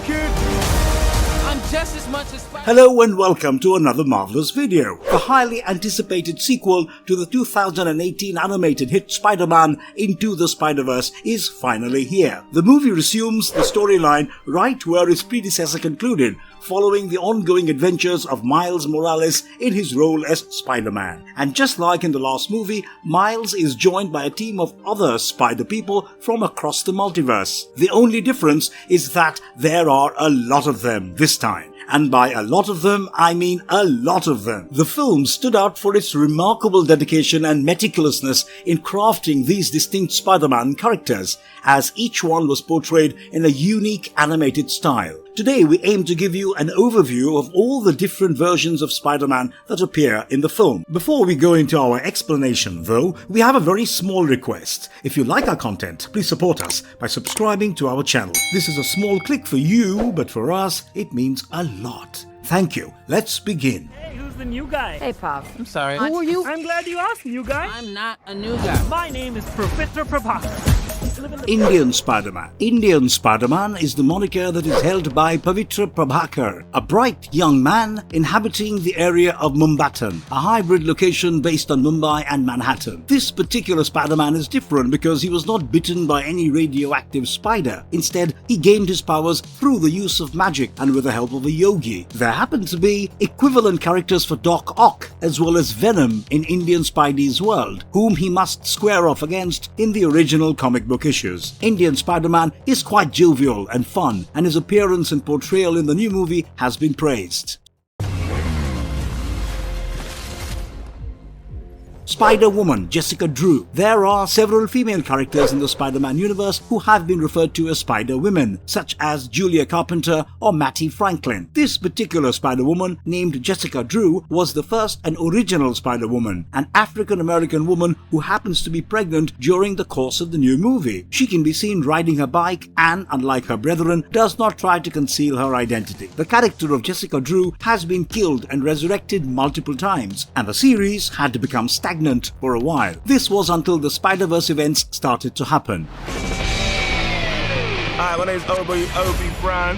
kid! I'm just as much as Spider- Hello and welcome to another marvelous video. The highly anticipated sequel to the 2018 animated hit Spider-Man Into the Spiderverse is finally here. The movie resumes the storyline right where its predecessor concluded, following the ongoing adventures of Miles Morales in his role as Spider-Man. And just like in the last movie, Miles is joined by a team of other Spider people from across the multiverse. The only difference is that there are a lot of them this time. And by a lot of them, I mean a lot of them. The film stood out for its remarkable dedication and meticulousness in crafting these distinct Spider-Man characters, as each one was portrayed in a unique animated style. Today we aim to give you an overview of all the different versions of Spider-Man that appear in the film. Before we go into our explanation though, we have a very small request. If you like our content, please support us by subscribing to our channel. This is a small click for you, but for us, it means a lot. Thank you. Let's begin. Hey, who's the new guy? Hey, Pop. I'm sorry. Who are you? I'm glad you asked, new guy. I'm not a new guy. My name is Professor Prabhakar. Indian Spider-Man. Indian Spider-Man is the moniker that is held by Pavitra Prabhakar, a bright young man inhabiting the area of Mumbatan, a hybrid location based on Mumbai and Manhattan. This particular Spider-Man is different because he was not bitten by any radioactive spider. Instead, he gained his powers through the use of magic and with the help of a yogi. There happen to be equivalent characters for Doc Ock as well as Venom in Indian Spidey's world, whom he must square off against in the original comic book issues. Indian Spider-Man is quite jovial and fun, and his appearance and portrayal in the new movie has been praised. Spider-Woman, Jessica Drew. There are several female characters in the Spider-Man universe who have been referred to as Spider-Women, such as Julia Carpenter or Mattie Franklin. This particular Spider-Woman, named Jessica Drew, was the first and original Spider-Woman, an African-American woman who happens to be pregnant during the course of the new movie. She can be seen riding her bike and, unlike her brethren, does not try to conceal her identity. The character of Jessica Drew has been killed and resurrected multiple times, and the series had to become stagnant for a while. This was until the Spider-Verse events started to happen. Hi, my name's Obi Brown.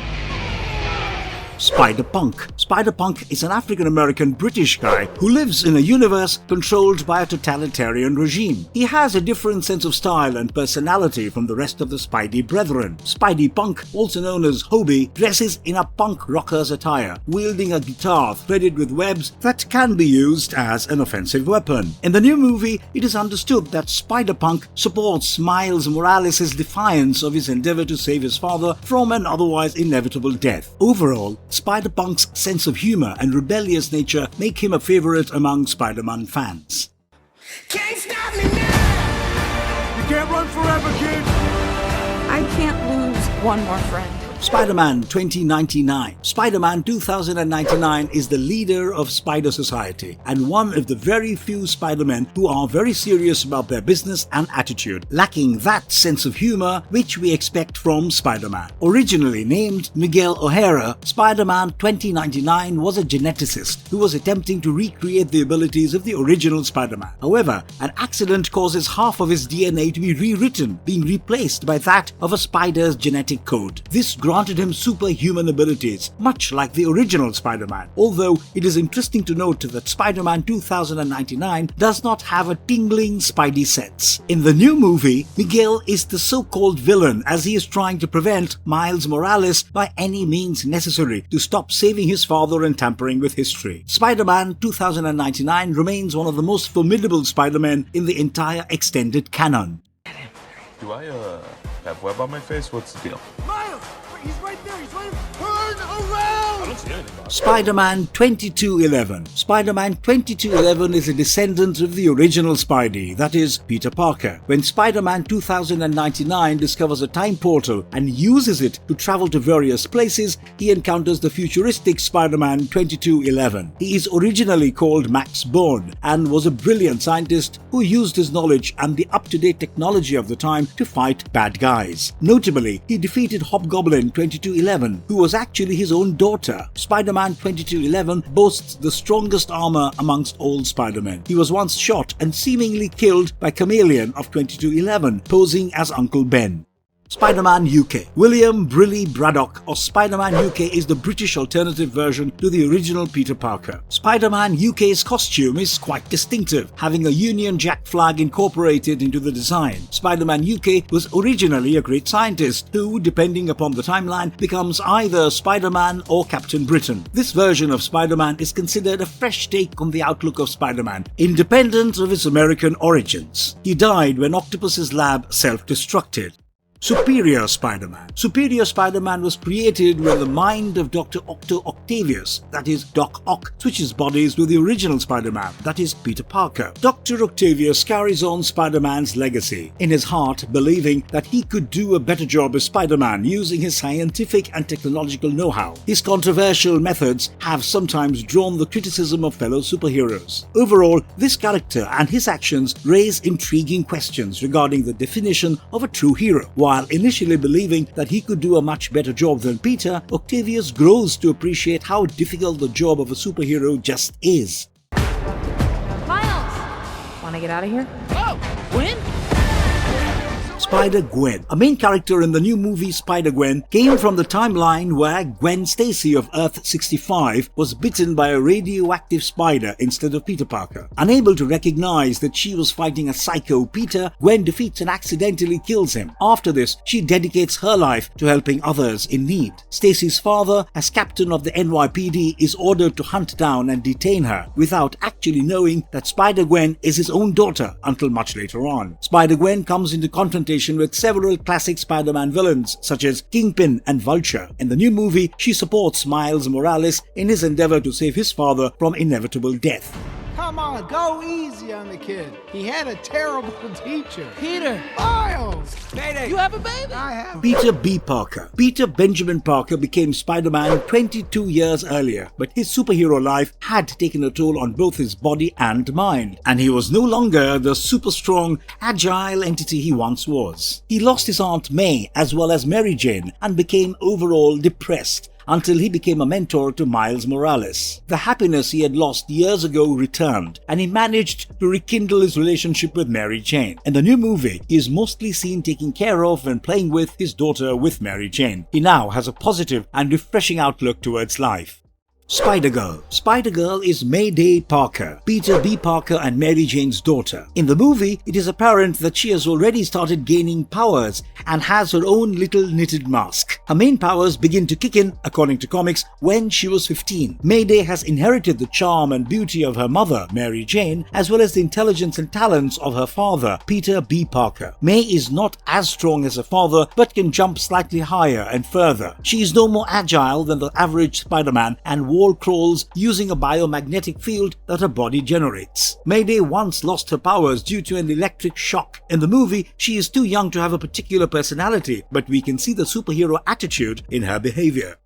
Spider-Punk. Spider-Punk is an African-American British guy who lives in a universe controlled by a totalitarian regime. He has a different sense of style and personality from the rest of the Spidey brethren. Spidey-Punk, also known as Hobie, dresses in a punk rocker's attire, wielding a guitar threaded with webs that can be used as an offensive weapon. In the new movie, it is understood that Spider-Punk supports Miles Morales' defiance of his endeavor to save his father from an otherwise inevitable death. Overall, Spider-Punk's sense of humor and rebellious nature make him a favorite among Spider-Man fans. Can't stop me now! You can't run forever, kid! I can't lose one more friend. Spider-Man 2099. Spider-Man 2099 is the leader of Spider Society and one of the very few Spider-Men who are very serious about their business and attitude, lacking that sense of humor which we expect from Spider-Man. Originally named Miguel O'Hara, Spider-Man 2099 was a geneticist who was attempting to recreate the abilities of the original Spider-Man. However, an accident causes half of his DNA to be rewritten, being replaced by that of a spider's genetic code. This granted him superhuman abilities, much like the original Spider-Man, although it is interesting to note that Spider-Man 2099 does not have a tingling Spidey sense. In the new movie, Miguel is the so-called villain as he is trying to prevent Miles Morales by any means necessary to stop saving his father and tampering with history. Spider-Man 2099 remains one of the most formidable Spider-Men in the entire extended canon. Do I have web on my face? What's the deal? Miles! He's right there! He's right there! Turn around! I don't see anything. Spider-Man 2211. Spider-Man 2211 is a descendant of the original Spidey, that is, Peter Parker. When Spider-Man 2099 discovers a time portal and uses it to travel to various places, he encounters the futuristic Spider-Man 2211. He is originally called Max Bourne and was a brilliant scientist who used his knowledge and the up-to-date technology of the time to fight bad guys. Notably, he defeated Hobgoblin 2211, who was actually his own daughter. Spider-Man 2211 boasts the strongest armor amongst all Spider-Men. He was once shot and seemingly killed by Chameleon of 2211, posing as Uncle Ben. Spider-Man UK. William Briley Braddock, or Spider-Man UK, is the British alternative version to the original Peter Parker. Spider-Man UK's costume is quite distinctive, having a Union Jack flag incorporated into the design. Spider-Man UK was originally a great scientist who, depending upon the timeline, becomes either Spider-Man or Captain Britain. This version of Spider-Man is considered a fresh take on the outlook of Spider-Man, independent of his American origins. He died when Octopus's lab self-destructed. Superior Spider-Man. Superior Spider-Man was created when the mind of Dr. Octo Octavius, that is Doc Ock, switches bodies with the original Spider-Man, that is Peter Parker. Dr. Octavius carries on Spider-Man's legacy, in his heart believing that he could do a better job as Spider-Man using his scientific and technological know-how. His controversial methods have sometimes drawn the criticism of fellow superheroes. Overall, this character and his actions raise intriguing questions regarding the definition of a true hero. While initially believing that he could do a much better job than Peter, Octavius grows to appreciate how difficult the job of a superhero just is. Miles! Wanna get out of here? Oh, Gwen? Spider-Gwen. A main character in the new movie Spider-Gwen came from the timeline where Gwen Stacy of Earth 65 was bitten by a radioactive spider instead of Peter Parker. Unable to recognize that she was fighting a psycho Peter, Gwen defeats and accidentally kills him. After this, she dedicates her life to helping others in need. Stacy's father, as captain of the NYPD, is ordered to hunt down and detain her without actually knowing that Spider-Gwen is his own daughter until much later on. Spider-Gwen comes into confrontation with several classic Spider-Man villains such as Kingpin and Vulture. In the new movie, she supports Miles Morales in his endeavor to save his father from inevitable death. Come on, go easy on the kid. He had a terrible teacher. Peter, Miles! Mayday, you have a baby? I have. Peter B. Parker. Peter Benjamin Parker became Spider-Man 22 years earlier, but his superhero life had taken a toll on both his body and mind, and he was no longer the super strong, agile entity he once was. He lost his Aunt May as well as Mary Jane and became overall depressed, until he became a mentor to Miles Morales. The happiness he had lost years ago returned, and he managed to rekindle his relationship with Mary Jane. In the new movie, he is mostly seen taking care of and playing with his daughter with Mary Jane. He now has a positive and refreshing outlook towards life. Spider-Girl. Spider-Girl is Mayday Parker, Peter B. Parker and Mary Jane's daughter. In the movie, it is apparent that she has already started gaining powers and has her own little knitted mask. Her main powers begin to kick in, according to comics, when she was 15. Mayday has inherited the charm and beauty of her mother, Mary Jane, as well as the intelligence and talents of her father, Peter B. Parker. May is not as strong as her father, but can jump slightly higher and further. She is no more agile than the average Spider-Man and wall crawls using a biomagnetic field that her body generates. Mayday once lost her powers due to an electric shock. In the movie, she is too young to have a particular personality, but we can see the superhero attitude in her behavior.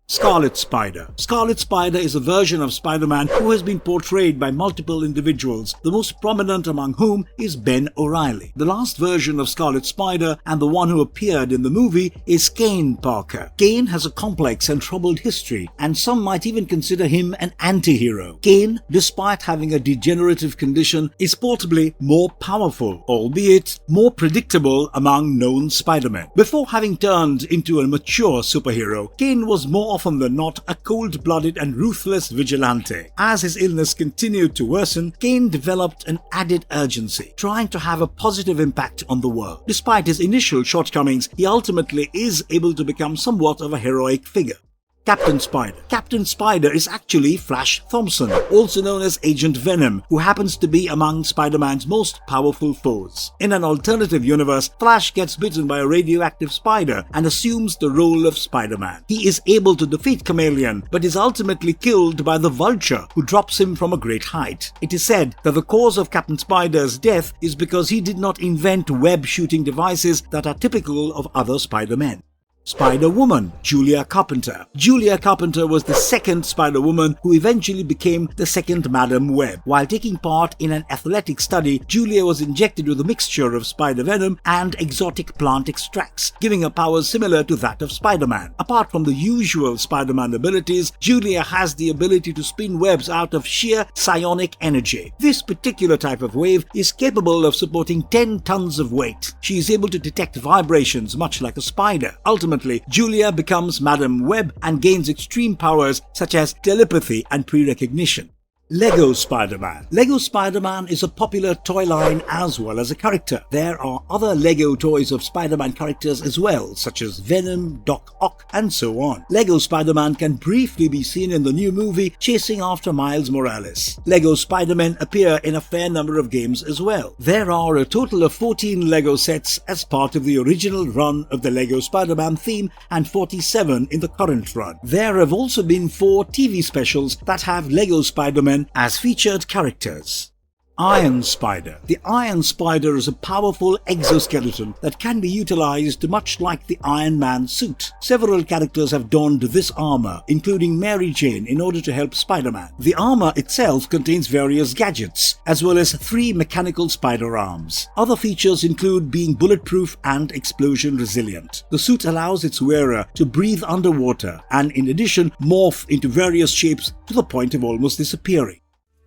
Scarlet Spider. Scarlet Spider is a version of Spider-Man who has been portrayed by multiple individuals, the most prominent among whom is Ben O'Reilly. The last version of Scarlet Spider, and the one who appeared in the movie, is Kane Parker. Kane has a complex and troubled history, and some might even consider him an anti-hero. Kane, despite having a degenerative condition, is portably more powerful, albeit more predictable among known Spider-Men. Before having turned into a mature superhero, Kane was more often than not a cold-blooded and ruthless vigilante. As his illness continued to worsen, Kane developed an added urgency, trying to have a positive impact on the world. Despite his initial shortcomings, he ultimately is able to become somewhat of a heroic figure. Captain Spider. Captain Spider is actually Flash Thompson, also known as Agent Venom, who happens to be among Spider-Man's most powerful foes. In an alternative universe, Flash gets bitten by a radioactive spider and assumes the role of Spider-Man. He is able to defeat Chameleon, but is ultimately killed by the Vulture, who drops him from a great height. It is said that the cause of Captain Spider's death is because he did not invent web-shooting devices that are typical of other Spider-Men. Spider-Woman, Julia Carpenter. Julia Carpenter was the second Spider-Woman who eventually became the second Madam Web. While taking part in an athletic study, Julia was injected with a mixture of spider venom and exotic plant extracts, giving her powers similar to that of Spider-Man. Apart from the usual Spider-Man abilities, Julia has the ability to spin webs out of sheer psionic energy. This particular type of wave is capable of supporting 10 tons of weight. She is able to detect vibrations much like a spider. Ultimately, Julia becomes Madam Web and gains extreme powers such as telepathy and pre-recognition. Lego Spider-Man. Lego Spider-Man is a popular toy line as well as a character. There are other Lego toys of Spider-Man characters as well, such as Venom, Doc Ock, and so on. Lego Spider-Man can briefly be seen in the new movie chasing after Miles Morales. Lego Spider-Men appear in a fair number of games as well. There are a total of 14 Lego sets as part of the original run of the Lego Spider-Man theme and 47 in the current run. There have also been 4 TV specials that have Lego Spider-Man as featured characters. Iron Spider. The Iron Spider is a powerful exoskeleton that can be utilized much like the Iron Man suit. Several characters have donned this armor, including Mary Jane, in order to help Spider-Man. The armor itself contains various gadgets, as well as 3 mechanical spider arms. Other features include being bulletproof and explosion resilient. The suit allows its wearer to breathe underwater and, in addition, morph into various shapes to the point of almost disappearing.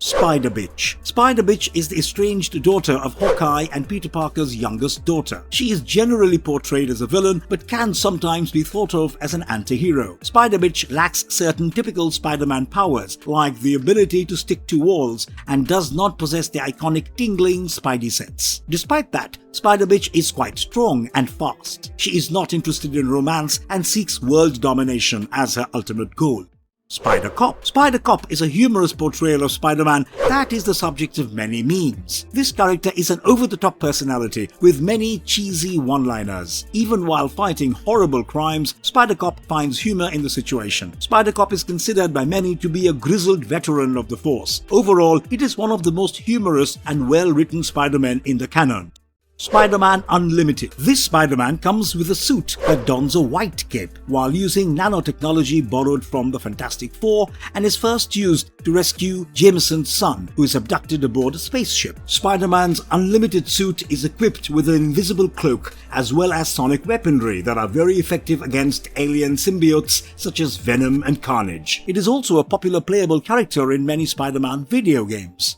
Spider-Bitch. Spider-Bitch is the estranged daughter of Hawkeye and Peter Parker's youngest daughter. She is generally portrayed as a villain, but can sometimes be thought of as an anti-hero. Spider-Bitch lacks certain typical Spider-Man powers, like the ability to stick to walls, and does not possess the iconic tingling Spidey sense. Despite that, Spider-Bitch is quite strong and fast. She is not interested in romance and seeks world domination as her ultimate goal. Spider-Cop. Spider-Cop is a humorous portrayal of Spider-Man that is the subject of many memes. This character is an over-the-top personality with many cheesy one-liners. Even while fighting horrible crimes, Spider-Cop finds humor in the situation. Spider-Cop is considered by many to be a grizzled veteran of the Force. Overall, it is one of the most humorous and well-written Spider-Men in the canon. Spider-Man Unlimited. This Spider-Man comes with a suit that dons a white cape while using nanotechnology borrowed from the Fantastic Four and is first used to rescue Jameson's son, who is abducted aboard a spaceship. Spider-Man's Unlimited suit is equipped with an invisible cloak as well as sonic weaponry that are very effective against alien symbiotes such as Venom and Carnage. It is also a popular playable character in many Spider-Man video games.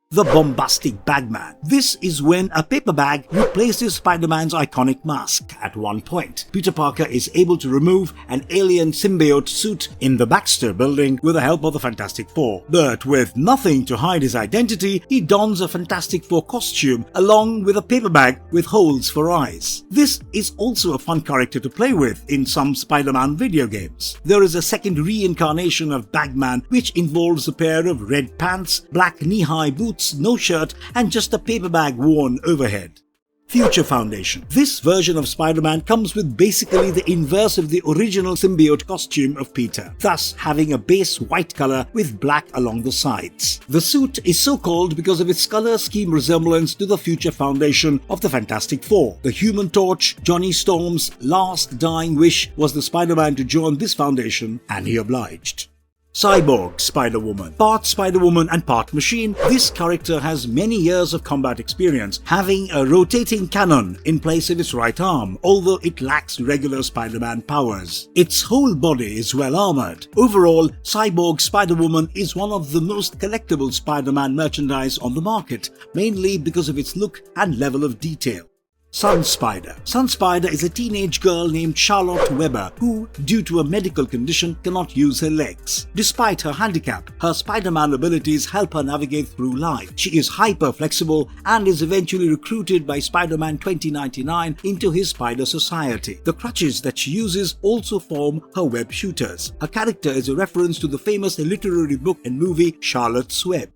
The Bombastic Bagman. This is when a paper bag replaces Spider-Man's iconic mask. At one point, Peter Parker is able to remove an alien symbiote suit in the Baxter building with the help of the Fantastic Four. But with nothing to hide his identity, he dons a Fantastic Four costume along with a paper bag with holes for eyes. This is also a fun character to play with in some Spider-Man video games. There is a second reincarnation of Bagman which involves a pair of red pants, black knee-high boots, no shirt, and just a paper bag worn overhead. Future Foundation. This version of Spider-Man comes with basically the inverse of the original symbiote costume of Peter, thus having a base white color with black along the sides. The suit is so called because of its color scheme resemblance to the Future Foundation of the Fantastic Four. The Human Torch, Johnny Storm's last dying wish was the Spider-Man to join this foundation, and he obliged. Cyborg Spider-Woman. Part Spider-Woman and part machine, this character has many years of combat experience, having a rotating cannon in place of its right arm, although it lacks regular Spider-Man powers. Its whole body is well armored. Overall, Cyborg Spider-Woman is one of the most collectible Spider-Man merchandise on the market, mainly because of its look and level of detail. Sun Spider. Sun Spider is a teenage girl named Charlotte Weber who, due to a medical condition, cannot use her legs. Despite her handicap, her Spider-Man abilities help her navigate through life. She is hyper-flexible and is eventually recruited by Spider-Man 2099 into his Spider Society. The crutches that she uses also form her web shooters. Her character is a reference to the famous literary book and movie Charlotte's Web.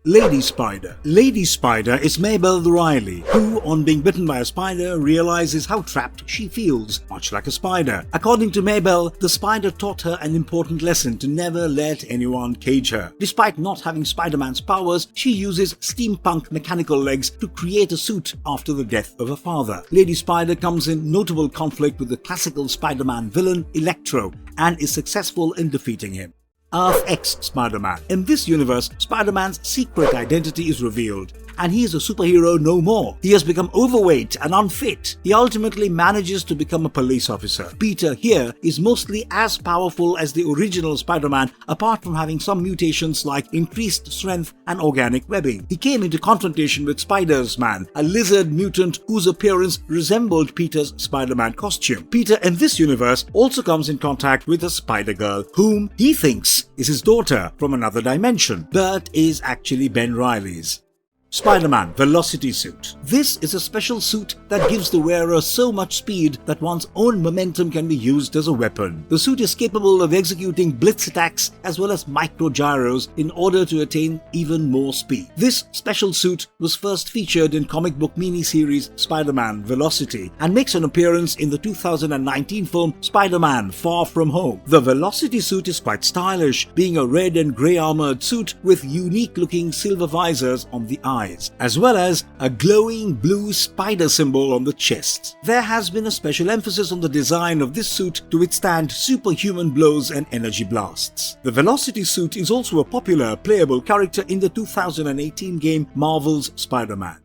Lady Spider. Lady Spider is Mabel Riley, who, on being bitten by a spider, realizes how trapped she feels, much like a spider. According to Mabel, the spider taught her an important lesson to never let anyone cage her. Despite not having Spider-Man's powers, she uses steampunk mechanical legs to create a suit after the death of her father. Lady Spider comes in notable conflict with the classical Spider-Man villain, Electro, and is successful in defeating him. Earth X Spider-Man. In this universe, Spider-Man's secret identity is revealed, and he is a superhero no more. He has become overweight and unfit. He ultimately manages to become a police officer. Peter here is mostly as powerful as the original Spider-Man, apart from having some mutations like increased strength and organic webbing. He came into confrontation with Spiders-Man, a lizard mutant whose appearance resembled Peter's Spider-Man costume. Peter in this universe also comes in contact with a Spider-Girl, whom he thinks is his daughter from another dimension, but is actually Ben Reilly's. Spider-Man Velocity Suit. This is a special suit that gives the wearer so much speed that one's own momentum can be used as a weapon. The suit is capable of executing blitz attacks as well as micro-gyros in order to attain even more speed. This special suit was first featured in comic book mini-series Spider-Man Velocity and makes an appearance in the 2019 film Spider-Man Far From Home. The Velocity suit is quite stylish, being a red and grey armored suit with unique-looking silver visors on the eyes, as well as a glowing blue spider symbol on the chest. There has been a special emphasis on the design of this suit to withstand superhuman blows and energy blasts. The Velocity suit is also a popular playable character in the 2018 game Marvel's Spider-Man.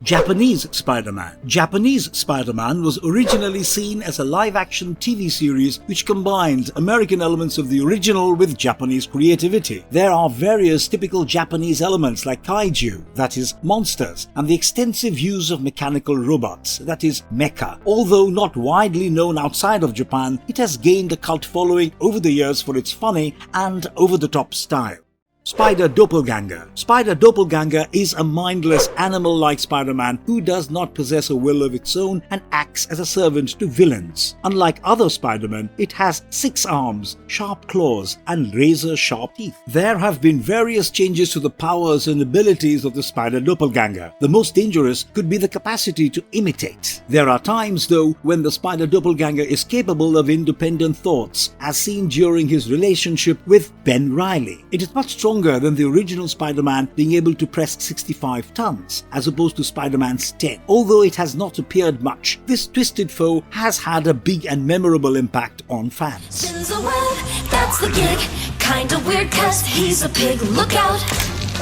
Japanese Spider-Man. Japanese Spider-Man was originally seen as a live-action TV series which combined American elements of the original with Japanese creativity. There are various typical Japanese elements like kaiju, that is, monsters, and the extensive use of mechanical robots, that is, mecha. Although not widely known outside of Japan, it has gained a cult following over the years for its funny and over-the-top style. Spider Doppelganger. Spider Doppelganger is a mindless animal-like Spider-Man who does not possess a will of its own and acts as a servant to villains. Unlike other Spider-Men, it has 6 arms, sharp claws, and razor-sharp teeth. There have been various changes to the powers and abilities of the Spider Doppelganger. The most dangerous could be the capacity to imitate. There are times, though, when the Spider Doppelganger is capable of independent thoughts, as seen during his relationship with Ben Reilly. It is much stronger than the original Spider-Man, being able to press 65 tons, as opposed to Spider-Man's 10. Although it has not appeared much, this twisted foe has had a big and memorable impact on fans. Spins a web, that's the gig. Kinda weird cause he's a pig. Look out,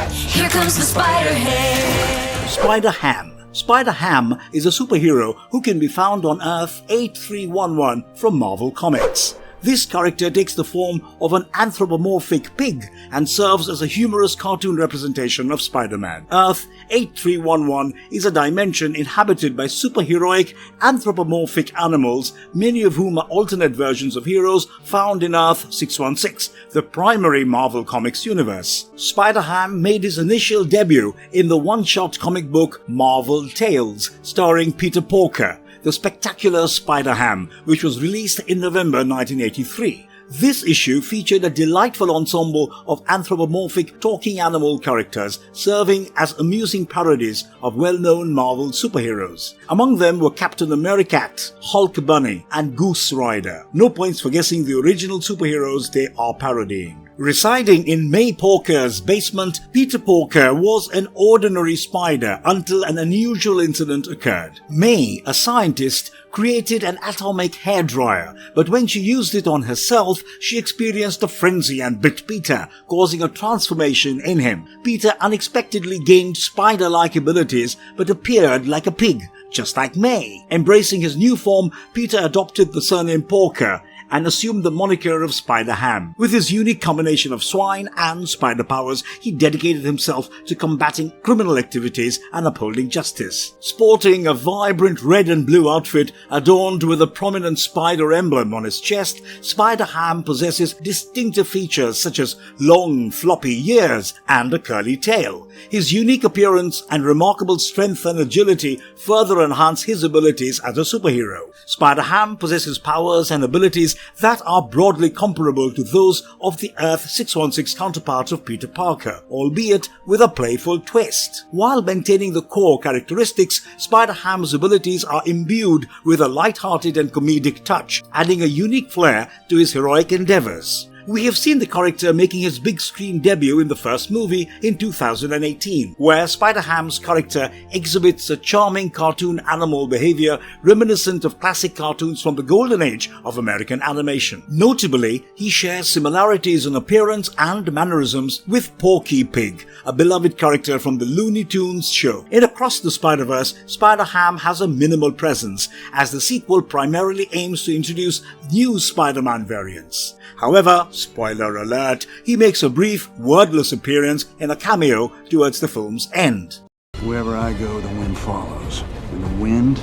here comes the Spider-Ham. Spider-Ham. Spider-Ham is a superhero who can be found on Earth 8311 from Marvel Comics. This character takes the form of an anthropomorphic pig and serves as a humorous cartoon representation of Spider-Man. Earth 8311 is a dimension inhabited by superheroic anthropomorphic animals, many of whom are alternate versions of heroes found in Earth 616, the primary Marvel Comics universe. Spider-Ham made his initial debut in the one-shot comic book Marvel Tales, starring Peter Porker, the Spectacular Spider-Ham, which was released in November 1983. This issue featured a delightful ensemble of anthropomorphic talking animal characters serving as amusing parodies of well-known Marvel superheroes. Among them were Captain Americat, Hulk Bunny, and Goose Rider. No points for guessing the original superheroes they are parodying. Residing in May Porker's basement, Peter Porker was an ordinary spider until an unusual incident occurred. May, a scientist, created an atomic hairdryer, but when she used it on herself, she experienced a frenzy and bit Peter, causing a transformation in him. Peter unexpectedly gained spider-like abilities, but appeared like a pig, just like May. Embracing his new form, Peter adopted the surname Porker and assumed the moniker of Spider-Ham. With his unique combination of swine and spider powers, he dedicated himself to combating criminal activities and upholding justice. Sporting a vibrant red and blue outfit adorned with a prominent spider emblem on his chest, Spider-Ham possesses distinctive features such as long, floppy ears and a curly tail. His unique appearance and remarkable strength and agility further enhance his abilities as a superhero. Spider-Ham possesses powers and abilities abilities that are broadly comparable to those of the Earth 616 counterparts of Peter Parker, albeit with a playful twist. While maintaining the core characteristics, Spider-Ham's abilities are imbued with a light-hearted and comedic touch, adding a unique flair to his heroic endeavors. We have seen the character making his big screen debut in the first movie in 2018, where Spider-Ham's character exhibits a charming cartoon animal behavior reminiscent of classic cartoons from the golden age of American animation. Notably, he shares similarities in appearance and mannerisms with Porky Pig, a beloved character from the Looney Tunes show. In Across the Spider-Verse, Spider-Ham has a minimal presence, as the sequel primarily aims to introduce new Spider-Man variants. However, spoiler alert, he makes a brief, wordless appearance in a cameo towards the film's end. Wherever I go, the wind follows. And the wind,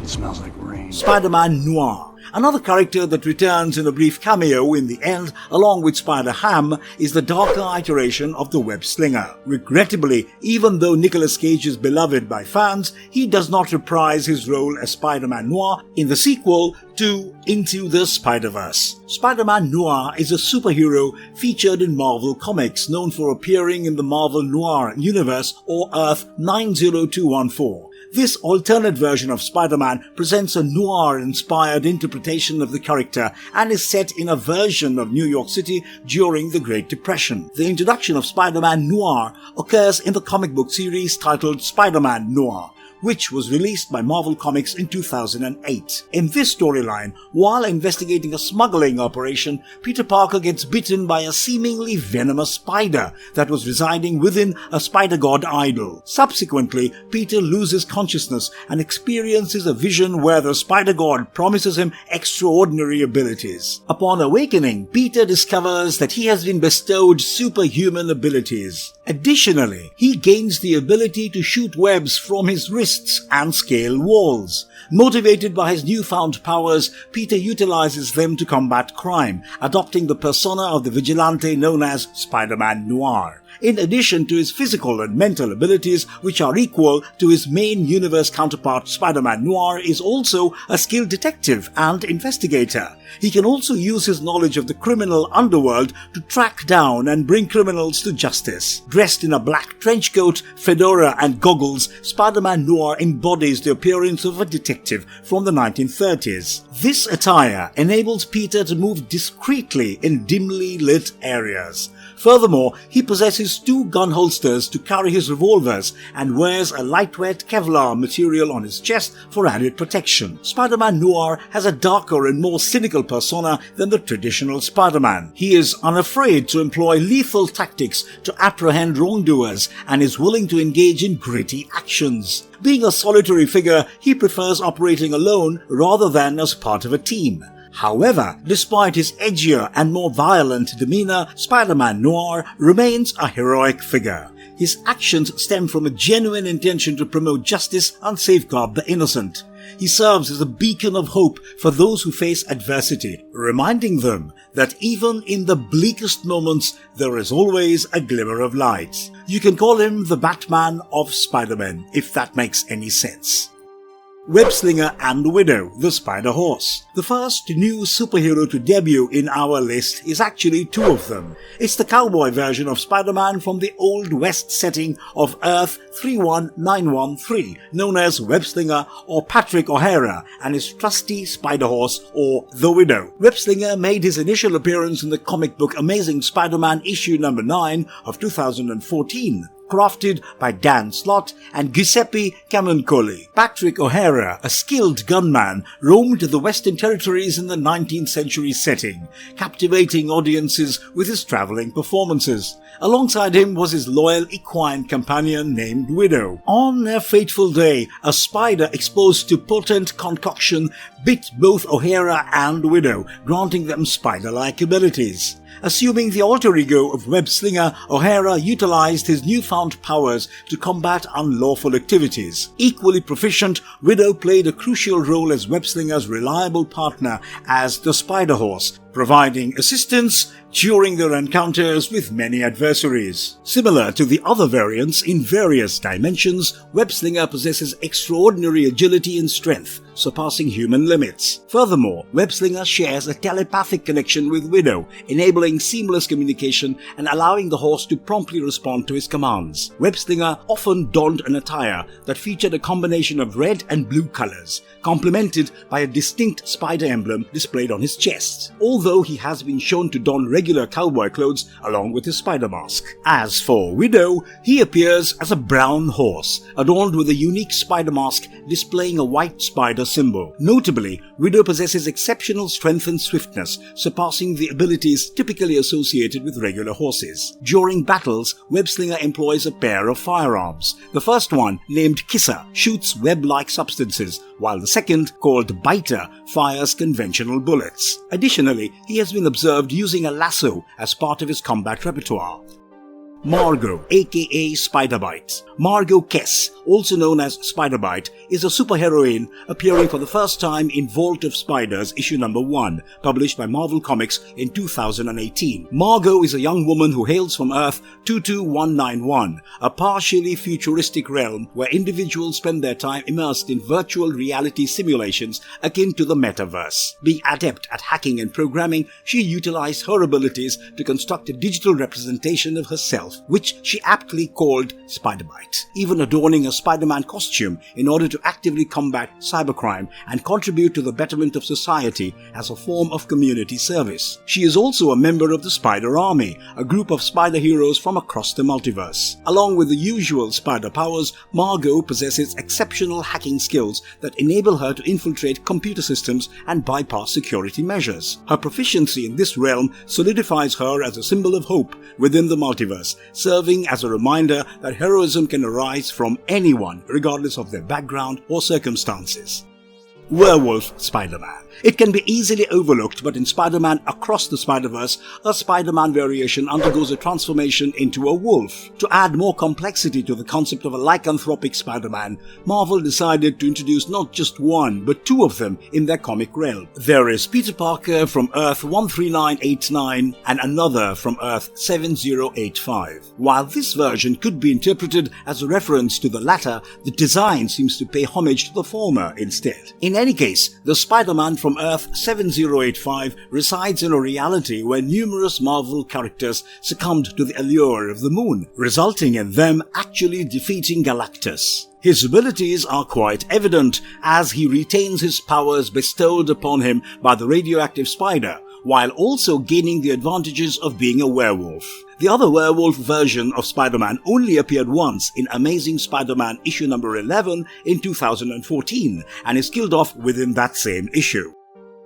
it smells like rain. Spider-Man Noir. Another character that returns in a brief cameo in the end, along with Spider-Ham, is the darker iteration of the Web Slinger. Regrettably, even though Nicolas Cage is beloved by fans, he does not reprise his role as Spider-Man Noir in the sequel to Into the Spider-Verse. Spider-Man Noir is a superhero featured in Marvel Comics, known for appearing in the Marvel Noir universe or Earth 90214. This alternate version of Spider-Man presents a noir-inspired interpretation of the character and is set in a version of New York City during the Great Depression. The introduction of Spider-Man Noir occurs in the comic book series titled Spider-Man Noir, which was released by Marvel Comics in 2008. In this storyline, while investigating a smuggling operation, Peter Parker gets bitten by a seemingly venomous spider that was residing within a Spider-God idol. Subsequently, Peter loses consciousness and experiences a vision where the Spider-God promises him extraordinary abilities. Upon awakening, Peter discovers that he has been bestowed superhuman abilities. Additionally, he gains the ability to shoot webs from his wrists and scale walls. Motivated by his newfound powers, Peter utilizes them to combat crime, adopting the persona of the vigilante known as Spider-Man Noir. In addition to his physical and mental abilities, which are equal to his main universe counterpart, Spider-Man Noir is also a skilled detective and investigator. He can also use his knowledge of the criminal underworld to track down and bring criminals to justice. Dressed in a black trench coat, fedora and goggles, Spider-Man Noir embodies the appearance of a detective from the 1930s. This attire enables Peter to move discreetly in dimly lit areas. Furthermore, he possesses two gun holsters to carry his revolvers and wears a lightweight Kevlar material on his chest for added protection. Spider-Man Noir has a darker and more cynical persona than the traditional Spider-Man. He is unafraid to employ lethal tactics to apprehend wrongdoers and is willing to engage in gritty actions. Being a solitary figure, he prefers operating alone rather than as part of a team. However, despite his edgier and more violent demeanor, Spider-Man Noir remains a heroic figure. His actions stem from a genuine intention to promote justice and safeguard the innocent. He serves as a beacon of hope for those who face adversity, reminding them that even in the bleakest moments, there is always a glimmer of light. You can call him the Batman of Spider-Man, if that makes any sense. Webslinger and Widow, the Spider-Horse. The first new superhero to debut in our list is actually two of them. It's the cowboy version of Spider-Man from the Old West setting of Earth 31913, known as Webslinger or Patrick O'Hara, and his trusty Spider-Horse or the Widow. Webslinger made his initial appearance in the comic book Amazing Spider-Man issue number 9 of 2014. Crafted by Dan Slott and Giuseppe Camuncoli. Patrick O'Hara, a skilled gunman, roamed the Western Territories in the 19th century setting, captivating audiences with his traveling performances. Alongside him was his loyal equine companion named Widow. On a fateful day, a spider exposed to potent concoction bit both O'Hara and Widow, granting them spider-like abilities. Assuming the alter ego of Webslinger, O'Hara utilized his newfound powers to combat unlawful activities. Equally proficient, Widow played a crucial role as Webslinger's reliable partner as the Spider-Horse, providing assistance, during their encounters with many adversaries. Similar to the other variants in various dimensions, Webslinger possesses extraordinary agility and strength, surpassing human limits. Furthermore, Webslinger shares a telepathic connection with Widow, enabling seamless communication and allowing the horse to promptly respond to his commands. Webslinger often donned an attire that featured a combination of red and blue colors, complemented by a distinct spider emblem displayed on his chest, although he has been shown to don regular cowboy clothes along with his spider mask. As for Widow, he appears as a brown horse, adorned with a unique spider mask displaying a white spider symbol. Notably, Widow possesses exceptional strength and swiftness, surpassing the abilities typically associated with regular horses. During battles, Webslinger employs a pair of firearms. The first one, named Kisser, shoots web-like substances, while the second, called Biter, fires conventional bullets. Additionally, he has been observed using a lasso as part of his combat repertoire. Margot, aka Spiderbite. Margot Kess, also known as Spiderbite, is a superheroine appearing for the first time in Vault of Spiders issue number 1, published by Marvel Comics in 2018. Margot is a young woman who hails from Earth 22191, a partially futuristic realm where individuals spend their time immersed in virtual reality simulations akin to the metaverse. Being adept at hacking and programming, she utilized her abilities to construct a digital representation of herself, which she aptly called Spiderbite, even adorning a Spider-Man costume in order to actively combat cybercrime and contribute to the betterment of society as a form of community service. She is also a member of the Spider Army, a group of spider heroes from across the multiverse. Along with the usual spider powers, Margot possesses exceptional hacking skills that enable her to infiltrate computer systems and bypass security measures. Her proficiency in this realm solidifies her as a symbol of hope within the multiverse, serving as a reminder that heroism can arise from anyone, regardless of their background or circumstances. Werewolf Spider-Man. It can be easily overlooked, but in Spider-Man Across the Spider-Verse, a Spider-Man variation undergoes a transformation into a wolf. To add more complexity to the concept of a lycanthropic Spider-Man, Marvel decided to introduce not just one, but two of them in their comic realm. There is Peter Parker from Earth 13989 and another from Earth 7085. While this version could be interpreted as a reference to the latter, the design seems to pay homage to the former instead. In any case, the Spider-Man from Earth 7085 resides in a reality where numerous Marvel characters succumbed to the allure of the moon, resulting in them actually defeating Galactus. His abilities are quite evident as he retains his powers bestowed upon him by the radioactive spider, while also gaining the advantages of being a werewolf. The other werewolf version of Spider-Man only appeared once in Amazing Spider-Man issue number 11 in 2014 and is killed off within that same issue.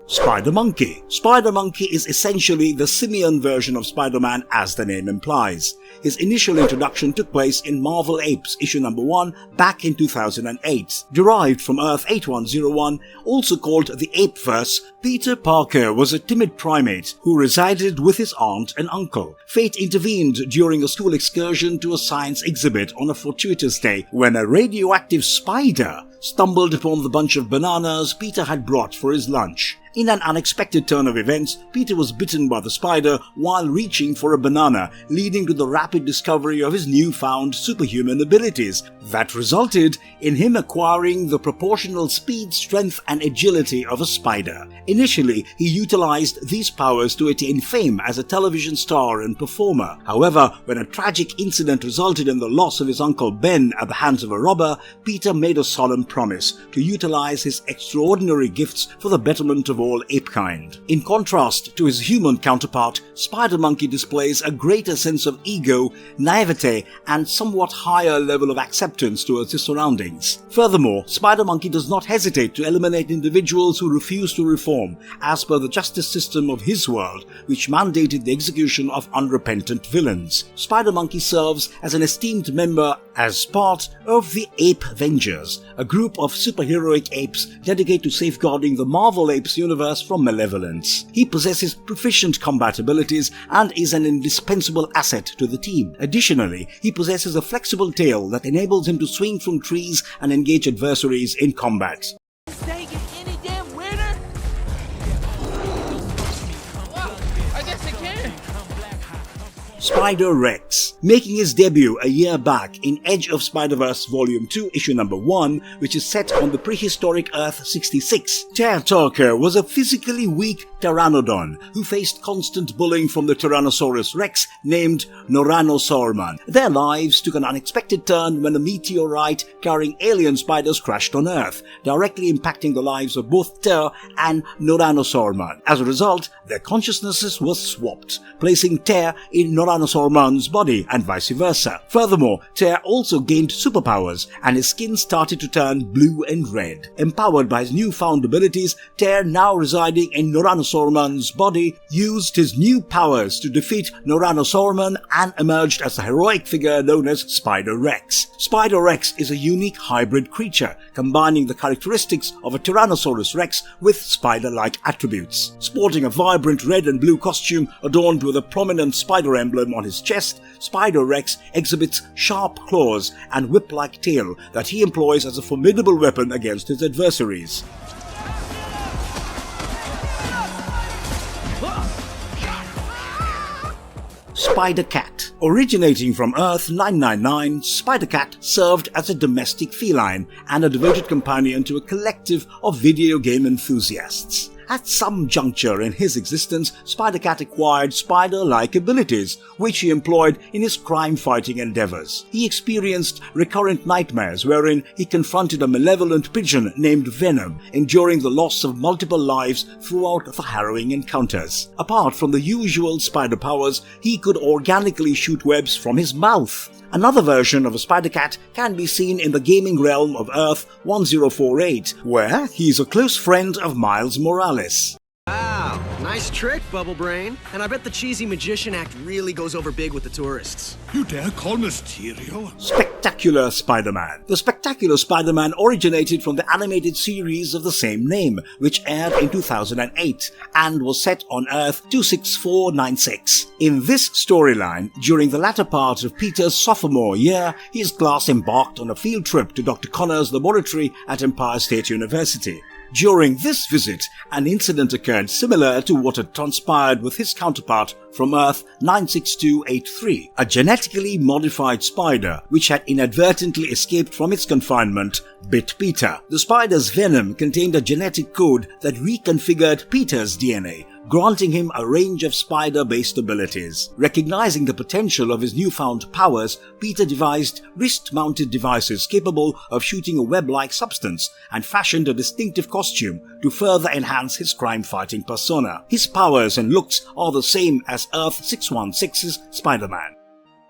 Spider-Monkey. Spider-Monkey is essentially the simian version of Spider-Man as the name implies. His initial introduction took place in Marvel Apes issue number 1 back in 2008. Derived from Earth 8101, also called the Apeverse, Peter Parker was a timid primate who resided with his aunt and uncle. Fate intervened during a school excursion to a science exhibit on a fortuitous day when a radioactive spider stumbled upon the bunch of bananas Peter had brought for his lunch. In an unexpected turn of events, Peter was bitten by the spider while reaching for a banana, leading to the rapid discovery of his newfound superhuman abilities that resulted in him acquiring the proportional speed, strength, and agility of a spider. Initially, he utilized these powers to attain fame as a television star and performer. However, when a tragic incident resulted in the loss of his uncle Ben at the hands of a robber, Peter made a solemn promise to utilize his extraordinary gifts for the betterment of all apekind. In contrast to his human counterpart, Spider-Monkey displays a greater sense of ego, naivete, and somewhat higher level of acceptance towards his surroundings. Furthermore, Spider-Monkey does not hesitate to eliminate individuals who refuse to reform, as per the justice system of his world, which mandated the execution of unrepentant villains. Spider-Monkey serves as an esteemed member as part of the Ape Vengers, a group of superheroic apes dedicated to safeguarding the Marvel Apes universe from malevolence. He possesses proficient combat abilities and is an indispensable asset to the team. Additionally, he possesses a flexible tail that enables him to swing from trees and engage adversaries in combat. They get any damn winner? I guess they can. Spider-Rex. Making his debut a year back in Edge of Spider-Verse Volume 2, issue number 1, which is set on the prehistoric Earth 66, Tear Talker was a physically weak pteranodon who faced constant bullying from the Tyrannosaurus Rex named Noranosaurman. Their lives took an unexpected turn when a meteorite carrying alien spiders crashed on Earth, directly impacting the lives of both Tear and Noranosaurman. As a result, their consciousnesses were swapped, placing Tear in Noranosaurman's body and vice versa. Furthermore, Tear also gained superpowers and his skin started to turn blue and red. Empowered by his newfound abilities, Tear, now residing in Noranosaurman's body, used his new powers to defeat Noranosaurman and emerged as the heroic figure known as Spider-Rex. Spider-Rex is a unique hybrid creature, combining the characteristics of a Tyrannosaurus Rex with spider-like attributes. Sporting a vibrant red and blue costume adorned with a prominent spider emblem on his chest, Spider-Rex exhibits sharp claws and whip-like tail that he employs as a formidable weapon against his adversaries. Spider-Cat. Originating from Earth 999, Spider-Cat served as a domestic feline and a devoted companion to a collective of video game enthusiasts. At some juncture in his existence, Spider-Cat acquired spider-like abilities, which he employed in his crime-fighting endeavors. He experienced recurrent nightmares wherein he confronted a malevolent pigeon named Venom, enduring the loss of multiple lives throughout the harrowing encounters. Apart from the usual spider powers, he could organically shoot webs from his mouth. Another version of a Spider-Cat can be seen in the gaming realm of Earth 1048, where he's a close friend of Miles Morales. Wow, nice trick, Bubble Brain. And I bet the cheesy magician act really goes over big with the tourists. You dare call Mysterio? Spectacular Spider-Man. The Spectacular Spider-Man originated from the animated series of the same name, which aired in 2008 and was set on Earth 26496. In this storyline, during the latter part of Peter's sophomore year, his class embarked on a field trip to Dr. Connor's laboratory at Empire State University. During this visit, an incident occurred similar to what had transpired with his counterpart from Earth 96283, a genetically modified spider which had inadvertently escaped from its confinement, bit Peter. The spider's venom contained a genetic code that reconfigured Peter's DNA, granting him a range of spider-based abilities. Recognizing the potential of his newfound powers, Peter devised wrist-mounted devices capable of shooting a web-like substance and fashioned a distinctive costume to further enhance his crime-fighting persona. His powers and looks are the same as Earth 616's Spider-Man.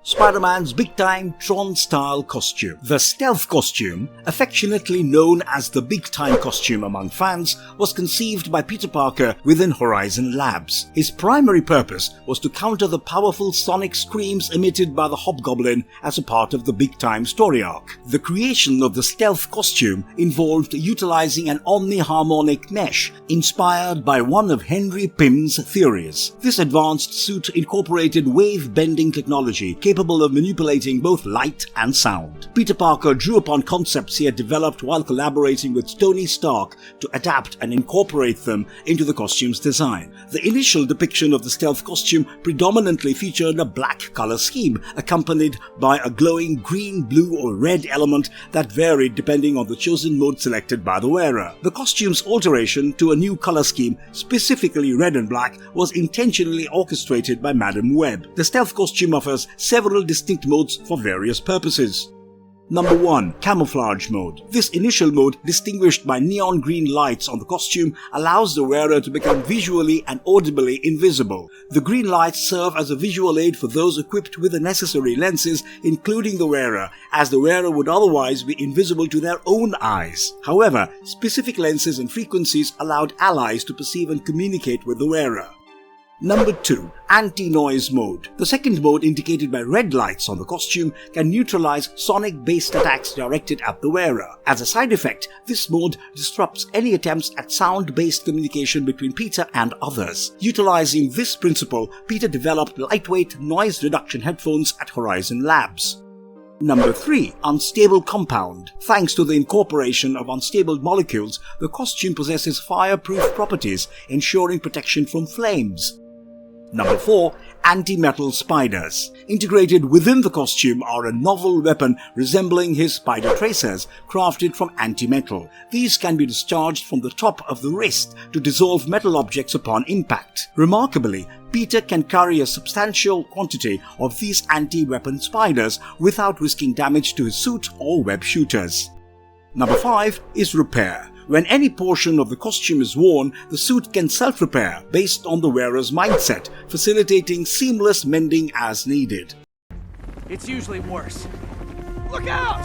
Spider-Man's big-time Tron-style costume. The stealth costume, affectionately known as the big-time costume among fans, was conceived by Peter Parker within Horizon Labs. His primary purpose was to counter the powerful sonic screams emitted by the Hobgoblin as a part of the big-time story arc. The creation of the stealth costume involved utilizing an omni-harmonic mesh inspired by one of Henry Pym's theories. This advanced suit incorporated wave-bending technology capable of manipulating both light and sound. Peter Parker drew upon concepts he had developed while collaborating with Tony Stark to adapt and incorporate them into the costume's design. The initial depiction of the stealth costume predominantly featured a black color scheme, accompanied by a glowing green, blue, or red element that varied depending on the chosen mode selected by the wearer. The costume's alteration to a new color scheme, specifically red and black, was intentionally orchestrated by Madam Web. The stealth costume offers several distinct modes for various purposes. Number 1. Camouflage mode. This initial mode, distinguished by neon green lights on the costume, allows the wearer to become visually and audibly invisible. The green lights serve as a visual aid for those equipped with the necessary lenses, including the wearer, as the wearer would otherwise be invisible to their own eyes. However, specific lenses and frequencies allowed allies to perceive and communicate with the wearer. Number 2. Anti-noise mode. The second mode, indicated by red lights on the costume, can neutralize sonic-based attacks directed at the wearer. As a side effect, this mode disrupts any attempts at sound-based communication between Peter and others. Utilizing this principle, Peter developed lightweight noise reduction headphones at Horizon Labs. Number 3. Unstable compound. Thanks to the incorporation of unstable molecules, the costume possesses fireproof properties, ensuring protection from flames. Number 4. Anti-metal spiders. Integrated within the costume are a novel weapon resembling his spider tracers, crafted from anti-metal. These can be discharged from the top of the wrist to dissolve metal objects upon impact. Remarkably, Peter can carry a substantial quantity of these anti-weapon spiders without risking damage to his suit or web shooters. Number 5 is repair. When any portion of the costume is worn, the suit can self-repair based on the wearer's mindset, facilitating seamless mending as needed. It's usually worse. Look out!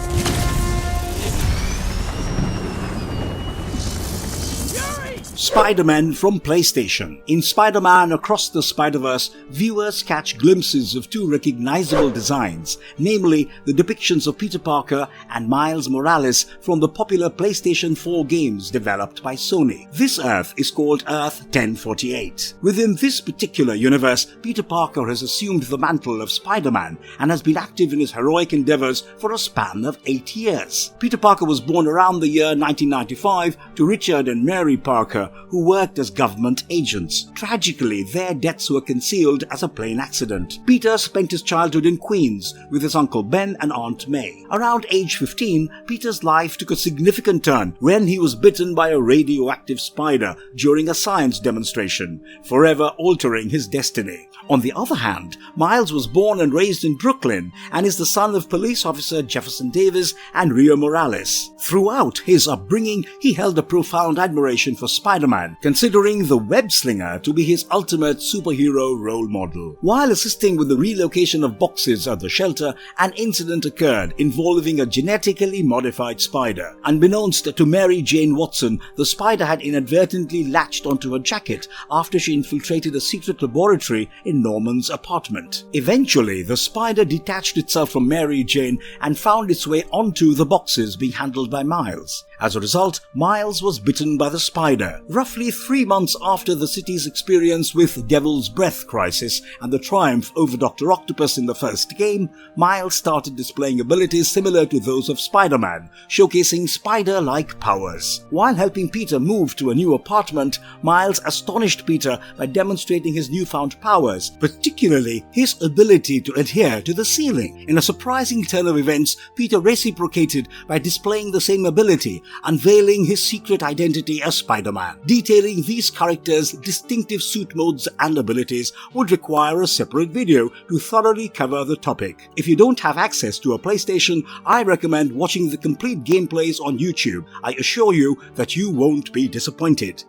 Spider-Man from PlayStation. In Spider-Man Across the Spider-Verse, viewers catch glimpses of two recognizable designs, namely the depictions of Peter Parker and Miles Morales from the popular PlayStation 4 games developed by Sony. This Earth is called Earth 1048. Within this particular universe, Peter Parker has assumed the mantle of Spider-Man and has been active in his heroic endeavors for a span of 8 years. Peter Parker was born around the year 1995 to Richard and Mary Parker, who worked as government agents. Tragically, their deaths were concealed as a plane accident. Peter spent his childhood in Queens with his Uncle Ben and Aunt May. Around age 15, Peter's life took a significant turn when he was bitten by a radioactive spider during a science demonstration, forever altering his destiny. On the other hand, Miles was born and raised in Brooklyn and is the son of police officer Jefferson Davis and Rio Morales. Throughout his upbringing, he held a profound admiration for Spider-Man, considering the web slinger to be his ultimate superhero role model. While assisting with the relocation of boxes at the shelter, an incident occurred involving a genetically modified spider. Unbeknownst to Mary Jane Watson, the spider had inadvertently latched onto her jacket after she infiltrated a secret laboratory in Norman's apartment. Eventually, the spider detached itself from Mary Jane and found its way onto the boxes being handled by Miles. As a result, Miles was bitten by the spider. Roughly 3 months after the city's experience with Devil's Breath crisis and the triumph over Dr. Octopus in the first game, Miles started displaying abilities similar to those of Spider-Man, showcasing spider-like powers. While helping Peter move to a new apartment, Miles astonished Peter by demonstrating his newfound powers, particularly his ability to adhere to the ceiling. In a surprising turn of events, Peter reciprocated by displaying the same ability, unveiling his secret identity as Spider-Man. Detailing these characters' distinctive suit modes and abilities would require a separate video to thoroughly cover the topic. If you don't have access to a PlayStation, I recommend watching the complete gameplays on YouTube. I assure you that you won't be disappointed.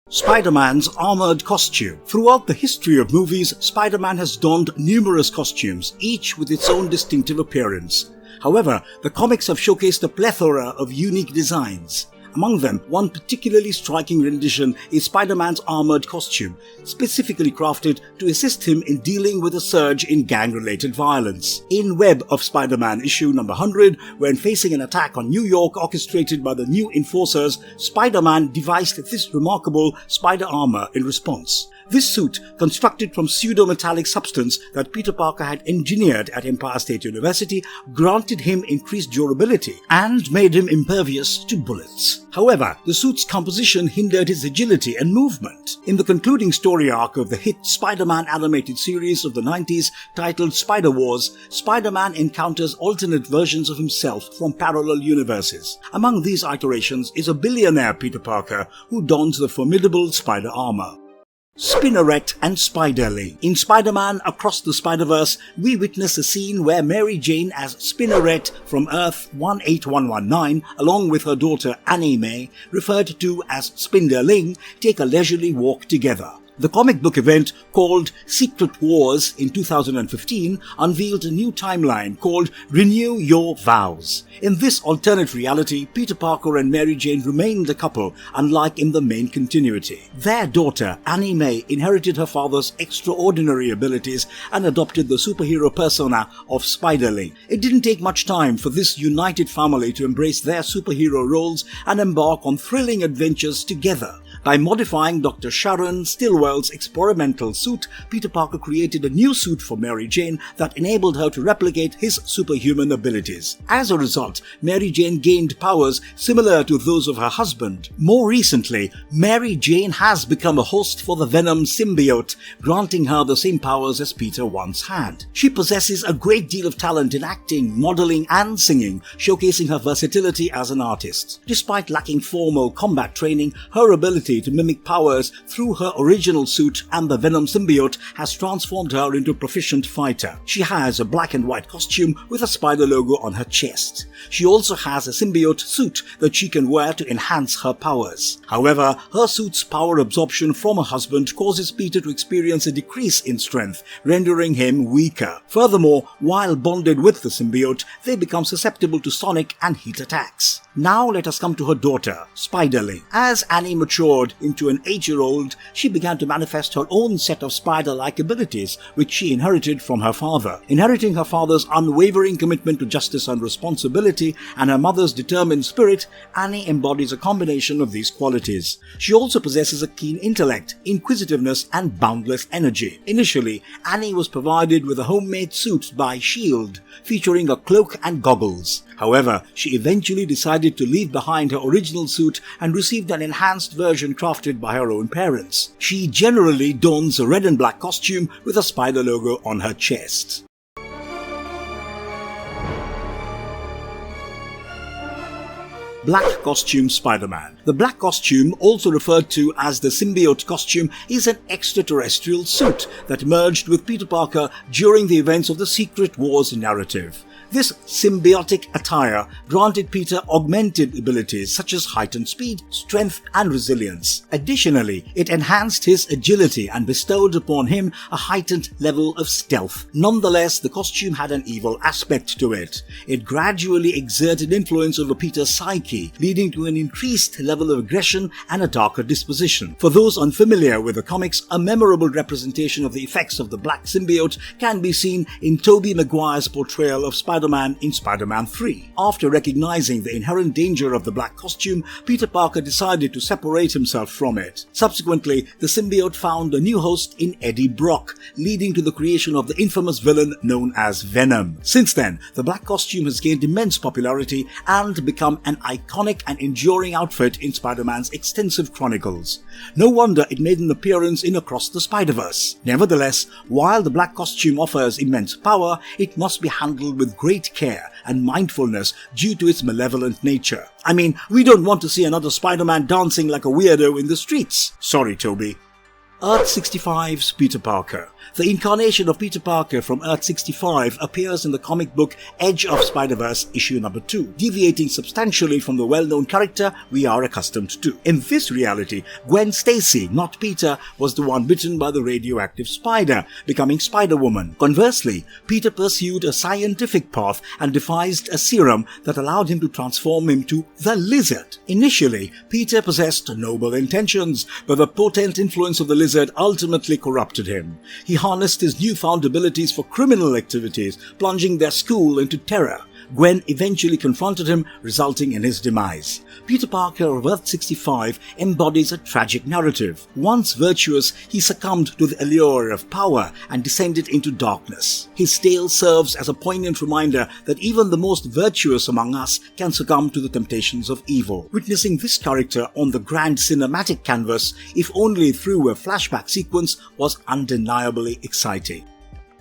Spider-Man's armored costume. Throughout the history of movies, Spider-Man has donned numerous costumes, each with its own distinctive appearance. However, the comics have showcased a plethora of unique designs. Among them, one particularly striking rendition is Spider-Man's armored costume, specifically crafted to assist him in dealing with a surge in gang-related violence. In Web of Spider-Man issue number 100, when facing an attack on New York orchestrated by the new enforcers, Spider-Man devised this remarkable spider armor in response. This suit, constructed from pseudo-metallic substance that Peter Parker had engineered at Empire State University, granted him increased durability and made him impervious to bullets. However, the suit's composition hindered his agility and movement. In the concluding story arc of the hit Spider-Man animated series of the 90s titled Spider-Wars, Spider-Man encounters alternate versions of himself from parallel universes. Among these iterations is a billionaire Peter Parker who dons the formidable spider armor. Spinneret and Spiderling. In Spider-Man Across the Spider-Verse, we witness a scene where Mary Jane as Spinneret from Earth 18119, along with her daughter Annie May, referred to as Spinderling, take a leisurely walk together. The comic book event called Secret Wars in 2015 unveiled a new timeline called Renew Your Vows. In this alternate reality, Peter Parker and Mary Jane remained a couple, unlike in the main continuity. Their daughter, Annie May, inherited her father's extraordinary abilities and adopted the superhero persona of Spiderling. It didn't take much time for this united family to embrace their superhero roles and embark on thrilling adventures together. By modifying Dr. Sharon Stillwell's experimental suit, Peter Parker created a new suit for Mary Jane that enabled her to replicate his superhuman abilities. As a result, Mary Jane gained powers similar to those of her husband. More recently, Mary Jane has become a host for the Venom symbiote, granting her the same powers as Peter once had. She possesses a great deal of talent in acting, modeling and singing, showcasing her versatility as an artist. Despite lacking formal combat training, her ability to mimic powers through her original suit and the Venom symbiote has transformed her into a proficient fighter. She has a black and white costume with a spider logo on her chest. She also has a symbiote suit that she can wear to enhance her powers. However, her suit's power absorption from her husband causes Peter to experience a decrease in strength, rendering him weaker. Furthermore, while bonded with the symbiote, they become susceptible to sonic and heat attacks. Now let us come to her daughter, Spiderling. As Annie matured into an 8-year-old, she began to manifest her own set of spider-like abilities, which she inherited from her father. Inheriting her father's unwavering commitment to justice and responsibility and her mother's determined spirit, Annie embodies a combination of these qualities. She also possesses a keen intellect, inquisitiveness, and boundless energy. Initially, Annie was provided with a homemade suit by S.H.I.E.L.D., featuring a cloak and goggles. However, she eventually decided to leave behind her original suit and received an enhanced version crafted by her own parents. She generally dons a red and black costume with a spider logo on her chest. Black Costume Spider-Man. The black costume, also referred to as the symbiote costume, is an extraterrestrial suit that merged with Peter Parker during the events of the Secret Wars narrative. This symbiotic attire granted Peter augmented abilities such as heightened speed, strength, and resilience. Additionally, it enhanced his agility and bestowed upon him a heightened level of stealth. Nonetheless, the costume had an evil aspect to it. It gradually exerted influence over Peter's psyche, leading to an increased level of aggression and a darker disposition. For those unfamiliar with the comics, a memorable representation of the effects of the black symbiote can be seen in Tobey Maguire's portrayal of Spider-Man in Spider-Man 3. After recognizing the inherent danger of the black costume, Peter Parker decided to separate himself from it. Subsequently, the symbiote found a new host in Eddie Brock, leading to the creation of the infamous villain known as Venom. Since then, the black costume has gained immense popularity and become an iconic and enduring outfit in Spider-Man's extensive chronicles. No wonder it made an appearance in Across the Spiderverse. Nevertheless, while the black costume offers immense power, it must be handled with great care and mindfulness due to its malevolent nature. I mean, we don't want to see another Spider-Man dancing like a weirdo in the streets. Sorry, Toby. Earth 65's Peter Parker. The incarnation of Peter Parker from Earth 65 appears in the comic book Edge of Spider-Verse issue number 2, deviating substantially from the well-known character we are accustomed to. In this reality, Gwen Stacy, not Peter, was the one bitten by the radioactive spider, becoming Spider-Woman. Conversely, Peter pursued a scientific path and devised a serum that allowed him to transform into the Lizard. Initially, Peter possessed noble intentions, but the potent influence of the Lizard ultimately corrupted him. He harnessed his newfound abilities for criminal activities, plunging their school into terror. Gwen eventually confronted him, resulting in his demise. Peter Parker of Earth 65 embodies a tragic narrative. Once virtuous, he succumbed to the allure of power and descended into darkness. His tale serves as a poignant reminder that even the most virtuous among us can succumb to the temptations of evil. Witnessing this character on the grand cinematic canvas, if only through a flashback sequence, was undeniably exciting.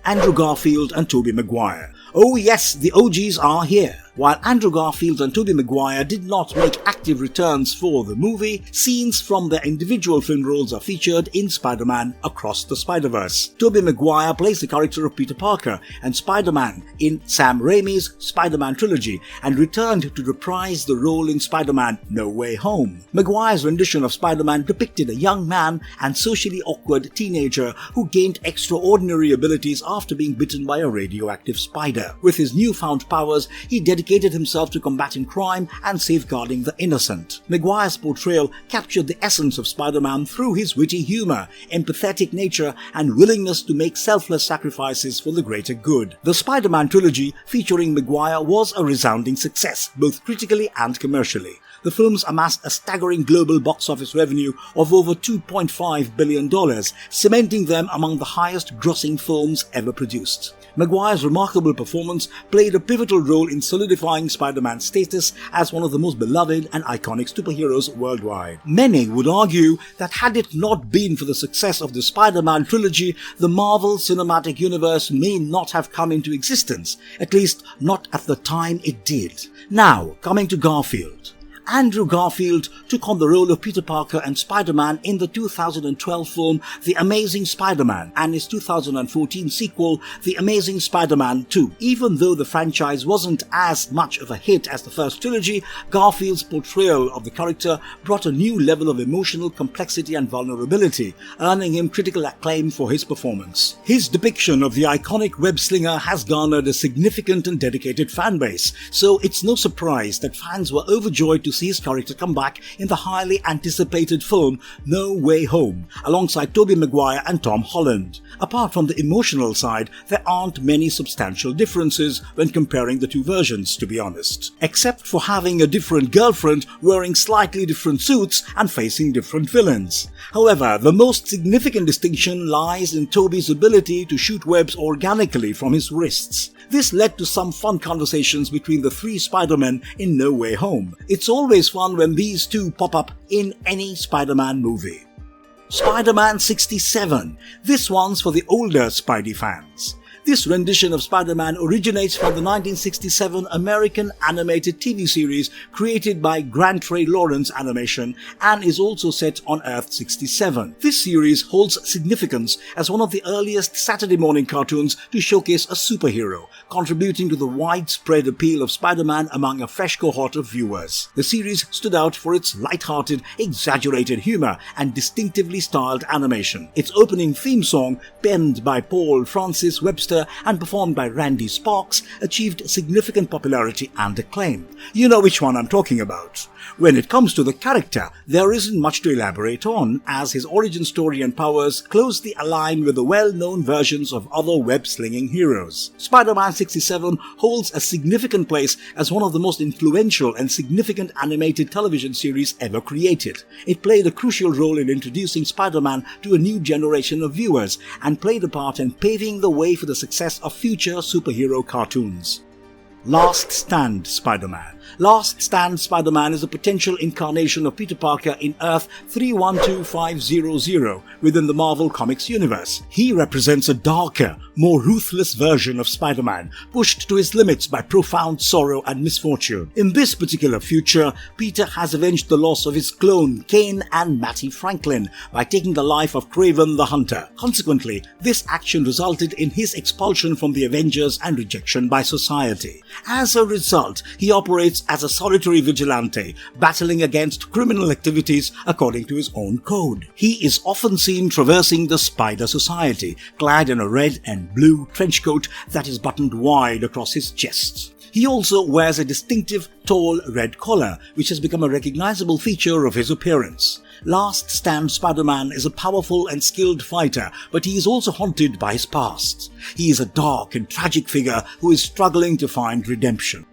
Andrew Garfield and Tobey Maguire. Oh yes, the OGs are here. While Andrew Garfield and Tobey Maguire did not make active returns for the movie, scenes from their individual film roles are featured in Spider-Man Across the Spiderverse. Tobey Maguire plays the character of Peter Parker and Spider-Man in Sam Raimi's Spider-Man trilogy and returned to reprise the role in Spider-Man No Way Home. Maguire's rendition of Spider-Man depicted a young man and socially awkward teenager who gained extraordinary abilities after being bitten by a radioactive spider. With his newfound powers, he dedicated himself to combating crime and safeguarding the innocent. Maguire's portrayal captured the essence of Spider-Man through his witty humor, empathetic nature, and willingness to make selfless sacrifices for the greater good. The Spider-Man trilogy featuring Maguire was a resounding success, both critically and commercially. The films amassed a staggering global box office revenue of over $2.5 billion, cementing them among the highest-grossing films ever produced. Maguire's remarkable performance played a pivotal role in solidifying Spider-Man's status as one of the most beloved and iconic superheroes worldwide. Many would argue that had it not been for the success of the Spider-Man trilogy, the Marvel Cinematic Universe may not have come into existence, at least not at the time it did. Now, coming to Garfield. Andrew Garfield took on the role of Peter Parker and Spider-Man in the 2012 film The Amazing Spider-Man and his 2014 sequel The Amazing Spider-Man 2. Even though the franchise wasn't as much of a hit as the first trilogy, Garfield's portrayal of the character brought a new level of emotional complexity and vulnerability, earning him critical acclaim for his performance. His depiction of the iconic web-slinger has garnered a significant and dedicated fanbase, so it's no surprise that fans were overjoyed to see his character come back in the highly anticipated film No Way Home, alongside Tobey Maguire and Tom Holland. Apart from the emotional side, there aren't many substantial differences when comparing the two versions, to be honest. Except for having a different girlfriend, wearing slightly different suits, and facing different villains. However, the most significant distinction lies in Tobey's ability to shoot webs organically from his wrists. This led to some fun conversations between the three Spider-Men in No Way Home. It's always fun when these two pop up in any Spider-Man movie. Spider-Man 67. This one's for the older Spidey fans. This rendition of Spider-Man originates from the 1967 American animated TV series created by Grant Ray Lawrence Animation and is also set on Earth 67. This series holds significance as one of the earliest Saturday morning cartoons to showcase a superhero, contributing to the widespread appeal of Spider-Man among a fresh cohort of viewers. The series stood out for its light-hearted, exaggerated humor and distinctively styled animation. Its opening theme song, penned by Paul Francis Webster and performed by Randy Sparks, achieved significant popularity and acclaim. You know which one I'm talking about. When it comes to the character, there isn't much to elaborate on, as his origin story and powers closely align with the well-known versions of other web-slinging heroes. Spider-Man 67 holds a significant place as one of the most influential and significant animated television series ever created. It played a crucial role in introducing Spider-Man to a new generation of viewers and played a part in paving the way for the success of future superhero cartoons. Last Stand Spider-Man. Last Stand Spider-Man is a potential incarnation of Peter Parker in Earth 312500 within the Marvel Comics universe. He represents a darker, more ruthless version of Spider-Man, pushed to his limits by profound sorrow and misfortune. In this particular future, Peter has avenged the loss of his clone, Kane and Mattie Franklin, by taking the life of Kraven the Hunter. Consequently, this action resulted in his expulsion from the Avengers and rejection by society. As a result, he operates as a solitary vigilante, battling against criminal activities according to his own code. He is often seen traversing the Spider Society, clad in a red and blue trench coat that is buttoned wide across his chest. He also wears a distinctive tall red collar, which has become a recognizable feature of his appearance. Last Stand Spider-Man is a powerful and skilled fighter, but he is also haunted by his past. He is a dark and tragic figure who is struggling to find redemption.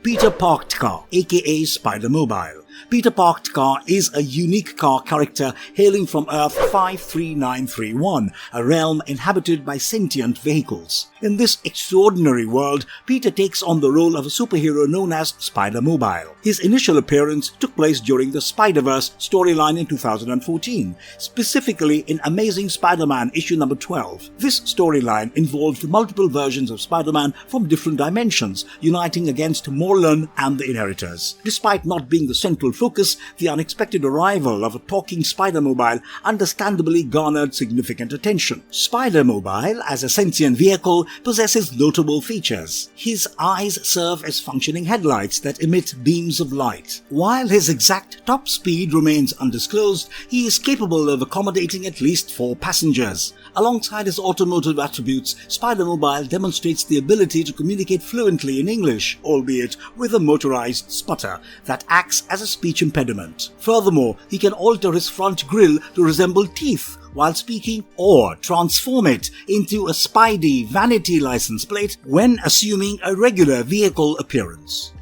Peter Parked Car, aka Spider-Mobile. Peter Parked Car is a unique car character hailing from Earth 53931, a realm inhabited by sentient vehicles. In this extraordinary world, Peter takes on the role of a superhero known as Spider-Mobile. His initial appearance took place during the Spiderverse storyline in 2014, specifically in Amazing Spider-Man issue number 12. This storyline involved multiple versions of Spider-Man from different dimensions, uniting against Morlun and the Inheritors. Despite not being the central focus, the unexpected arrival of a talking Spider-Mobile understandably garnered significant attention. Spider-Mobile, as a sentient vehicle, possesses notable features. His eyes serve as functioning headlights that emit beams of light. While his exact top speed remains undisclosed, he is capable of accommodating at least 4 passengers. Alongside his automotive attributes, Spider-Mobile demonstrates the ability to communicate fluently in English, albeit with a motorized sputter that acts as a speech impediment. Furthermore, he can alter his front grille to resemble teeth while speaking, or transform it into a Spidey vanity license plate when assuming a regular vehicle appearance.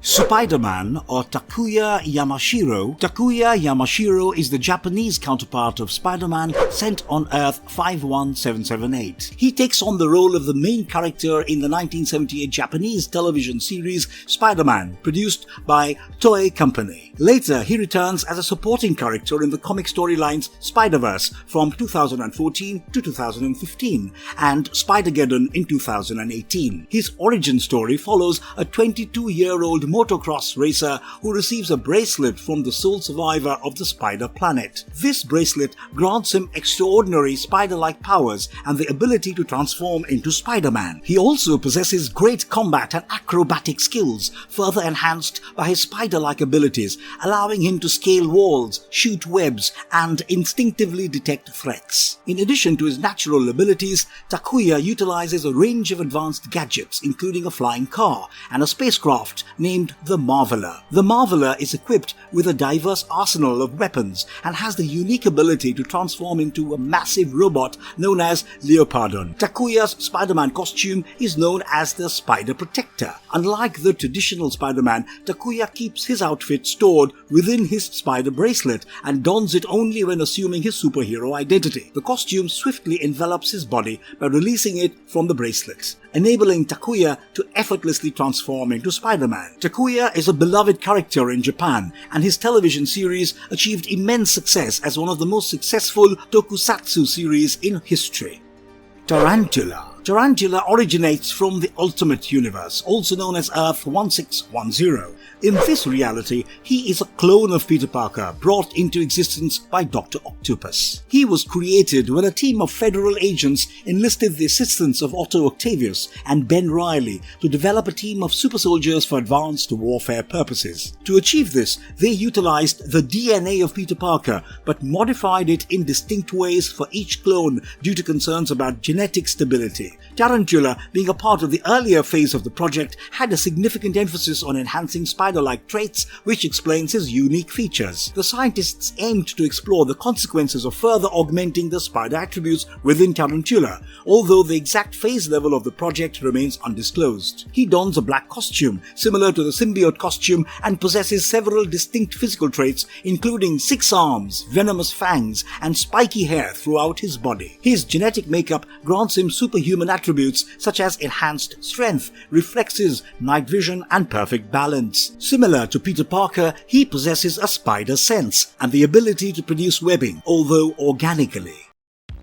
Spider-Man, or Takuya Yamashiro. Takuya Yamashiro is the Japanese counterpart of Spider-Man sent on Earth 51778. He takes on the role of the main character in the 1978 Japanese television series Spider-Man, produced by Toei Company. Later, he returns as a supporting character in the comic storylines Spiderverse from 2014 to 2015 and Spider-Geddon in 2018. His origin story follows a 22-year-old motocross racer who receives a bracelet from the sole survivor of the Spider Planet. This bracelet grants him extraordinary spider-like powers and the ability to transform into Spider-Man. He also possesses great combat and acrobatic skills, further enhanced by his spider-like abilities, allowing him to scale walls, shoot webs, and instinctively detect threats. In addition to his natural abilities, Takuya utilizes a range of advanced gadgets, including a flying car and a spacecraft named the Marveler. The Marveler is equipped with a diverse arsenal of weapons and has the unique ability to transform into a massive robot known as Leopardon. Takuya's Spider-Man costume is known as the Spider Protector. Unlike the traditional Spider-Man, Takuya keeps his outfit stored within his spider bracelet and dons it only when assuming his superhero identity. The costume swiftly envelops his body by releasing it from the bracelet, enabling Takuya to effortlessly transform into Spider-Man. Takuya is a beloved character in Japan, and his television series achieved immense success as one of the most successful tokusatsu series in history. Tarantula. Tarantula originates from the Ultimate Universe, also known as Earth 1610. In this reality, he is a clone of Peter Parker, brought into existence by Dr. Octopus. He was created when a team of federal agents enlisted the assistance of Otto Octavius and Ben Reilly to develop a team of super soldiers for advanced warfare purposes. To achieve this, they utilized the DNA of Peter Parker, but modified it in distinct ways for each clone due to concerns about genetic stability. Tarantula, being a part of the earlier phase of the project, had a significant emphasis on enhancing spider-like traits, which explains his unique features. The scientists aimed to explore the consequences of further augmenting the spider attributes within Tarantula, although the exact phase level of the project remains undisclosed. He dons a black costume, similar to the symbiote costume, and possesses several distinct physical traits, including 6 arms, venomous fangs, and spiky hair throughout his body. His genetic makeup grants him superhuman attributes such as enhanced strength, reflexes, night vision, and perfect balance. Similar to Peter Parker, he possesses a spider sense and the ability to produce webbing, although organically.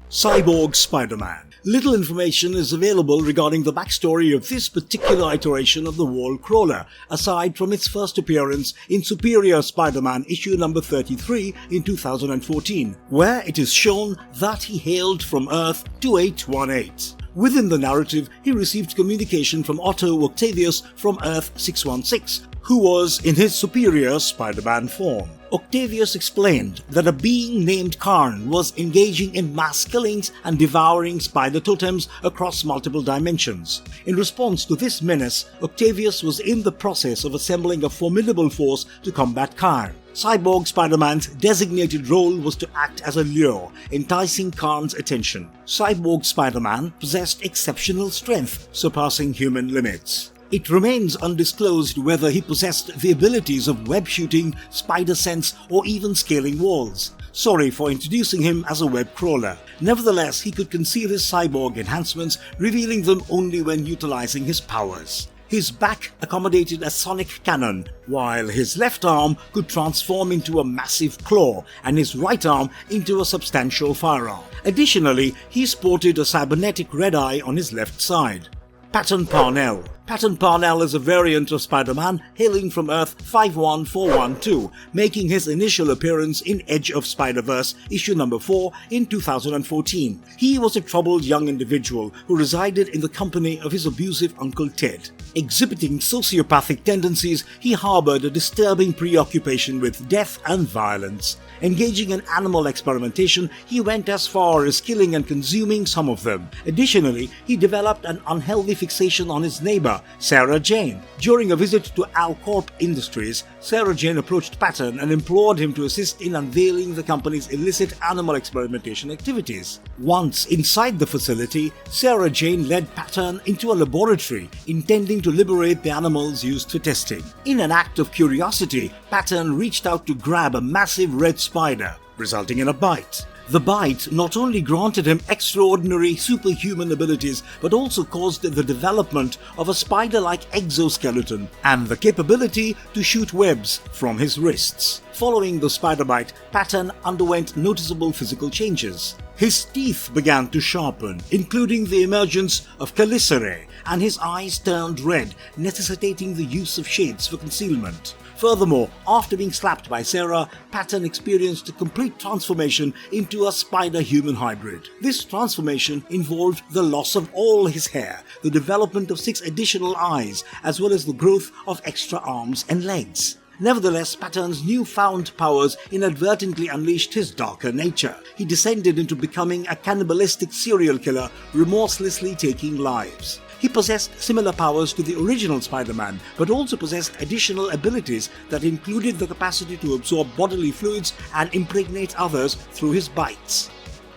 Cyborg Spider-Man. Little information is available regarding the backstory of this particular iteration of the Wall Crawler, aside from its first appearance in Superior Spider-Man issue number 33 in 2014, where it is shown that he hailed from Earth 2818. Within the narrative, he received communication from Otto Octavius from Earth 616, who was in his superior Spider-Man form. Octavius explained that a being named Karn was engaging in mass killings and devouring spider totems across multiple dimensions. In response to this menace, Octavius was in the process of assembling a formidable force to combat Karn. Cyborg Spider-Man's designated role was to act as a lure, enticing Karn's attention. Cyborg Spider-Man possessed exceptional strength, surpassing human limits. It remains undisclosed whether he possessed the abilities of web shooting, spider sense, or even scaling walls. Sorry for introducing him as a web crawler. Nevertheless, he could conceal his cyborg enhancements, revealing them only when utilizing his powers. His back accommodated a sonic cannon, while his left arm could transform into a massive claw and his right arm into a substantial firearm. Additionally, he sported a cybernetic red eye on his left side. Patton Parnell. Patton Parnell is a variant of Spider-Man hailing from Earth 51412, making his initial appearance in Edge of Spider-Verse issue number 4 in 2014. He was a troubled young individual who resided in the company of his abusive Uncle Ted. Exhibiting sociopathic tendencies, he harbored a disturbing preoccupation with death and violence. Engaging in animal experimentation, he went as far as killing and consuming some of them. Additionally, he developed an unhealthy fixation on his neighbor, Sarah Jane. During a visit to Alcorp Industries, Sarah Jane approached Patton and implored him to assist in unveiling the company's illicit animal experimentation activities. Once inside the facility, Sarah Jane led Patton into a laboratory, intending to liberate the animals used for testing. In an act of curiosity, Patton reached out to grab a massive red spider, resulting in a bite. The bite not only granted him extraordinary superhuman abilities, but also caused the development of a spider-like exoskeleton and the capability to shoot webs from his wrists. Following the spider bite, Patton underwent noticeable physical changes. His teeth began to sharpen, including the emergence of chelicerae, and his eyes turned red, necessitating the use of shades for concealment. Furthermore, after being slapped by Sarah, Patton experienced a complete transformation into a spider-human hybrid. This transformation involved the loss of all his hair, the development of 6 additional eyes, as well as the growth of extra arms and legs. Nevertheless, Patton's newfound powers inadvertently unleashed his darker nature. He descended into becoming a cannibalistic serial killer, remorselessly taking lives. He possessed similar powers to the original Spider-Man, but also possessed additional abilities that included the capacity to absorb bodily fluids and impregnate others through his bites.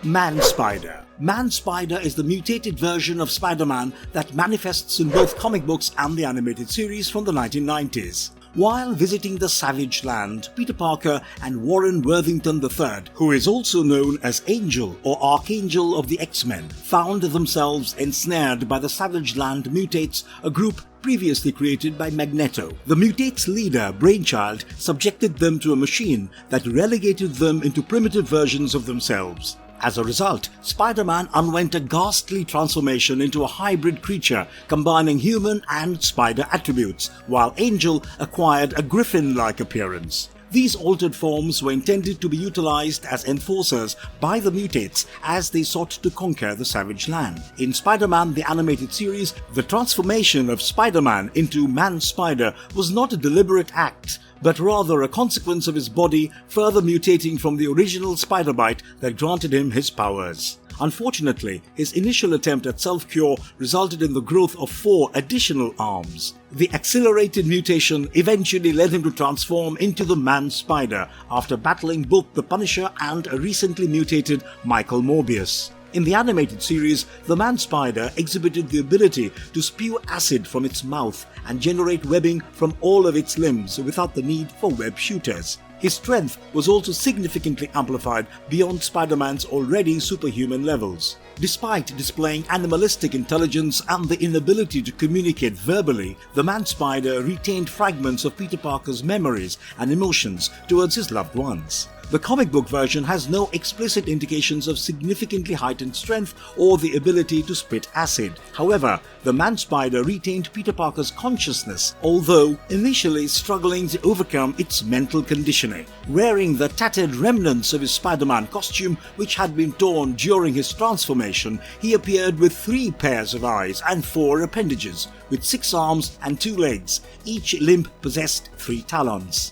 Man-Spider. Man-Spider is the mutated version of Spider-Man that manifests in both comic books and the animated series from the 1990s. While visiting the Savage Land, Peter Parker and Warren Worthington III, who is also known as Angel or Archangel of the X-Men, found themselves ensnared by the Savage Land Mutates, a group previously created by Magneto. The Mutates' leader, Brainchild, subjected them to a machine that relegated them into primitive versions of themselves. As a result, Spider-Man underwent a ghastly transformation into a hybrid creature combining human and spider attributes, while Angel acquired a griffin-like appearance. These altered forms were intended to be utilized as enforcers by the Mutates as they sought to conquer the Savage Land. In Spider-Man the Animated Series, the transformation of Spider-Man into Man-Spider was not a deliberate act, but rather a consequence of his body further mutating from the original spider bite that granted him his powers. Unfortunately, his initial attempt at self-cure resulted in the growth of 4 additional arms. The accelerated mutation eventually led him to transform into the Man-Spider after battling both the Punisher and a recently mutated Michael Morbius. In the animated series, the Man-Spider exhibited the ability to spew acid from its mouth and generate webbing from all of its limbs without the need for web shooters. His strength was also significantly amplified beyond Spider-Man's already superhuman levels. Despite displaying animalistic intelligence and the inability to communicate verbally, the Man-Spider retained fragments of Peter Parker's memories and emotions towards his loved ones. The comic book version has no explicit indications of significantly heightened strength or the ability to spit acid. However, the Man-Spider retained Peter Parker's consciousness, although initially struggling to overcome its mental conditioning. Wearing the tattered remnants of his Spider-Man costume, which had been torn during his transformation, he appeared with 3 pairs of eyes and 4 appendages, with 6 arms and 2 legs. Each limb possessed 3 talons.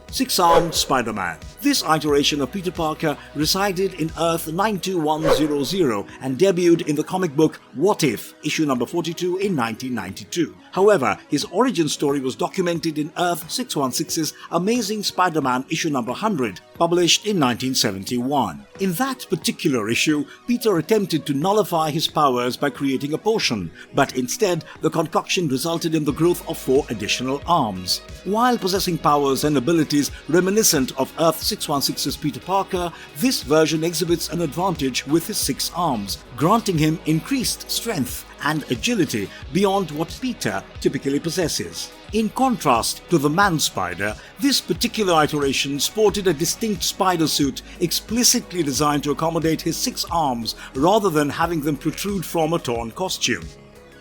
6-armed Spider-Man. This iteration of Peter Parker resided in Earth 92100 and debuted in the comic book What If, issue number 42 in 1992. However, his origin story was documented in Earth 616's Amazing Spider-Man issue number 100, published in 1971. In that particular issue, Peter attempted to nullify his powers by creating a potion, but instead the concoction resulted in the growth of 4 additional arms. While possessing powers and abilities reminiscent of Earth 616's Peter Parker, this version exhibits an advantage with his 6 arms, granting him increased strength and agility beyond what Peter typically possesses. In contrast to the Man-Spider, this particular iteration sported a distinct spider suit explicitly designed to accommodate his 6 arms rather than having them protrude from a torn costume.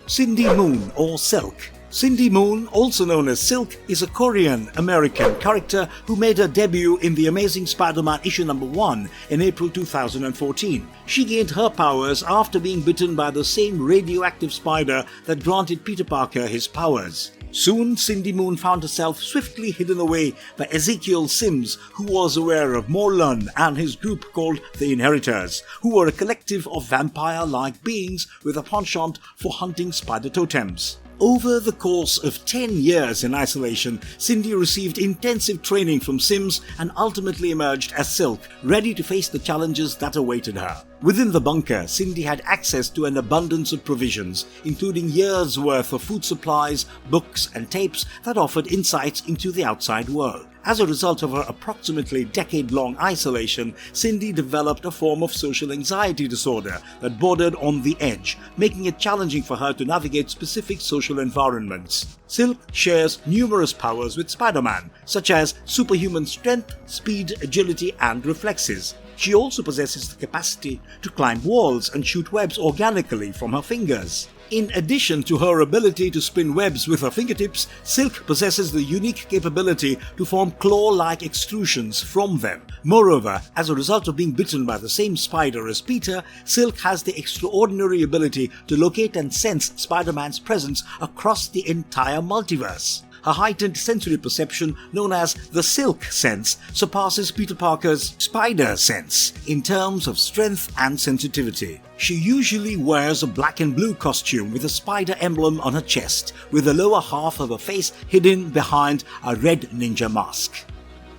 Cindy Moon, or Silk. Cindy Moon, also known as Silk, is a Korean-American character who made her debut in The Amazing Spider-Man issue number 1 in April 2014. She gained her powers after being bitten by the same radioactive spider that granted Peter Parker his powers. Soon, Cindy Moon found herself swiftly hidden away by Ezekiel Sims, who was aware of Morlun and his group called the Inheritors, who were a collective of vampire-like beings with a penchant for hunting spider totems. Over the course of 10 years in isolation, Cindy received intensive training from Sims and ultimately emerged as Silk, ready to face the challenges that awaited her. Within the bunker, Cindy had access to an abundance of provisions, including years' worth of food supplies, books, and tapes that offered insights into the outside world. As a result of her approximately decade-long isolation, Cindy developed a form of social anxiety disorder that bordered on the edge, making it challenging for her to navigate specific social environments. Silk shares numerous powers with Spider-Man, such as superhuman strength, speed, agility, and reflexes. She also possesses the capacity to climb walls and shoot webs organically from her fingers. In addition to her ability to spin webs with her fingertips, Silk possesses the unique capability to form claw-like extrusions from them. Moreover, as a result of being bitten by the same spider as Peter, Silk has the extraordinary ability to locate and sense Spider-Man's presence across the entire multiverse. Her heightened sensory perception, known as the Silk Sense, surpasses Peter Parker's Spider Sense in terms of strength and sensitivity. She usually wears a black and blue costume with a spider emblem on her chest, with the lower half of her face hidden behind a red ninja mask.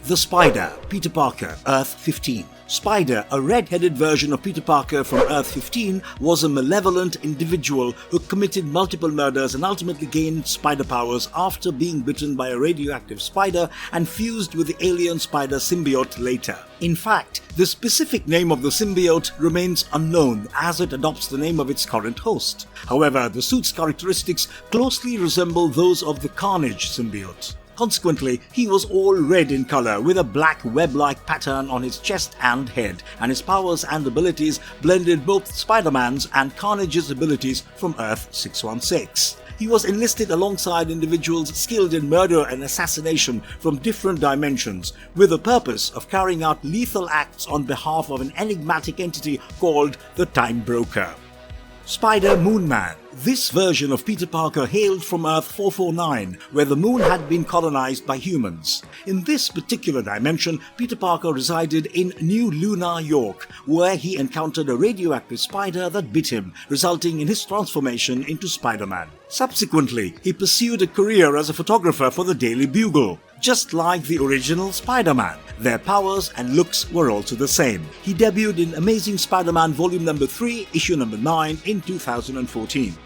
The Spider, Peter Parker, Earth 15. Spider, a red-headed version of Peter Parker from Earth 15, was a malevolent individual who committed multiple murders and ultimately gained spider powers after being bitten by a radioactive spider and fused with the alien spider symbiote later. In fact, the specific name of the symbiote remains unknown as it adopts the name of its current host. However, the suit's characteristics closely resemble those of the Carnage symbiote. Consequently, he was all red in color with a black web-like pattern on his chest and head, and his powers and abilities blended both Spider-Man's and Carnage's abilities from Earth 616. He was enlisted alongside individuals skilled in murder and assassination from different dimensions, with the purpose of carrying out lethal acts on behalf of an enigmatic entity called the Time Broker. Spider-Moon-Man. This version of Peter Parker hailed from Earth 449, where the moon had been colonized by humans. In this particular dimension, Peter Parker resided in New Luna, York, where he encountered a radioactive spider that bit him, resulting in his transformation into Spider-Man. Subsequently, he pursued a career as a photographer for the Daily Bugle. Just like the original Spider-Man, their powers and looks were also the same. He debuted in Amazing Spider-Man Volume No. 3, Issue No. 9 in 2014.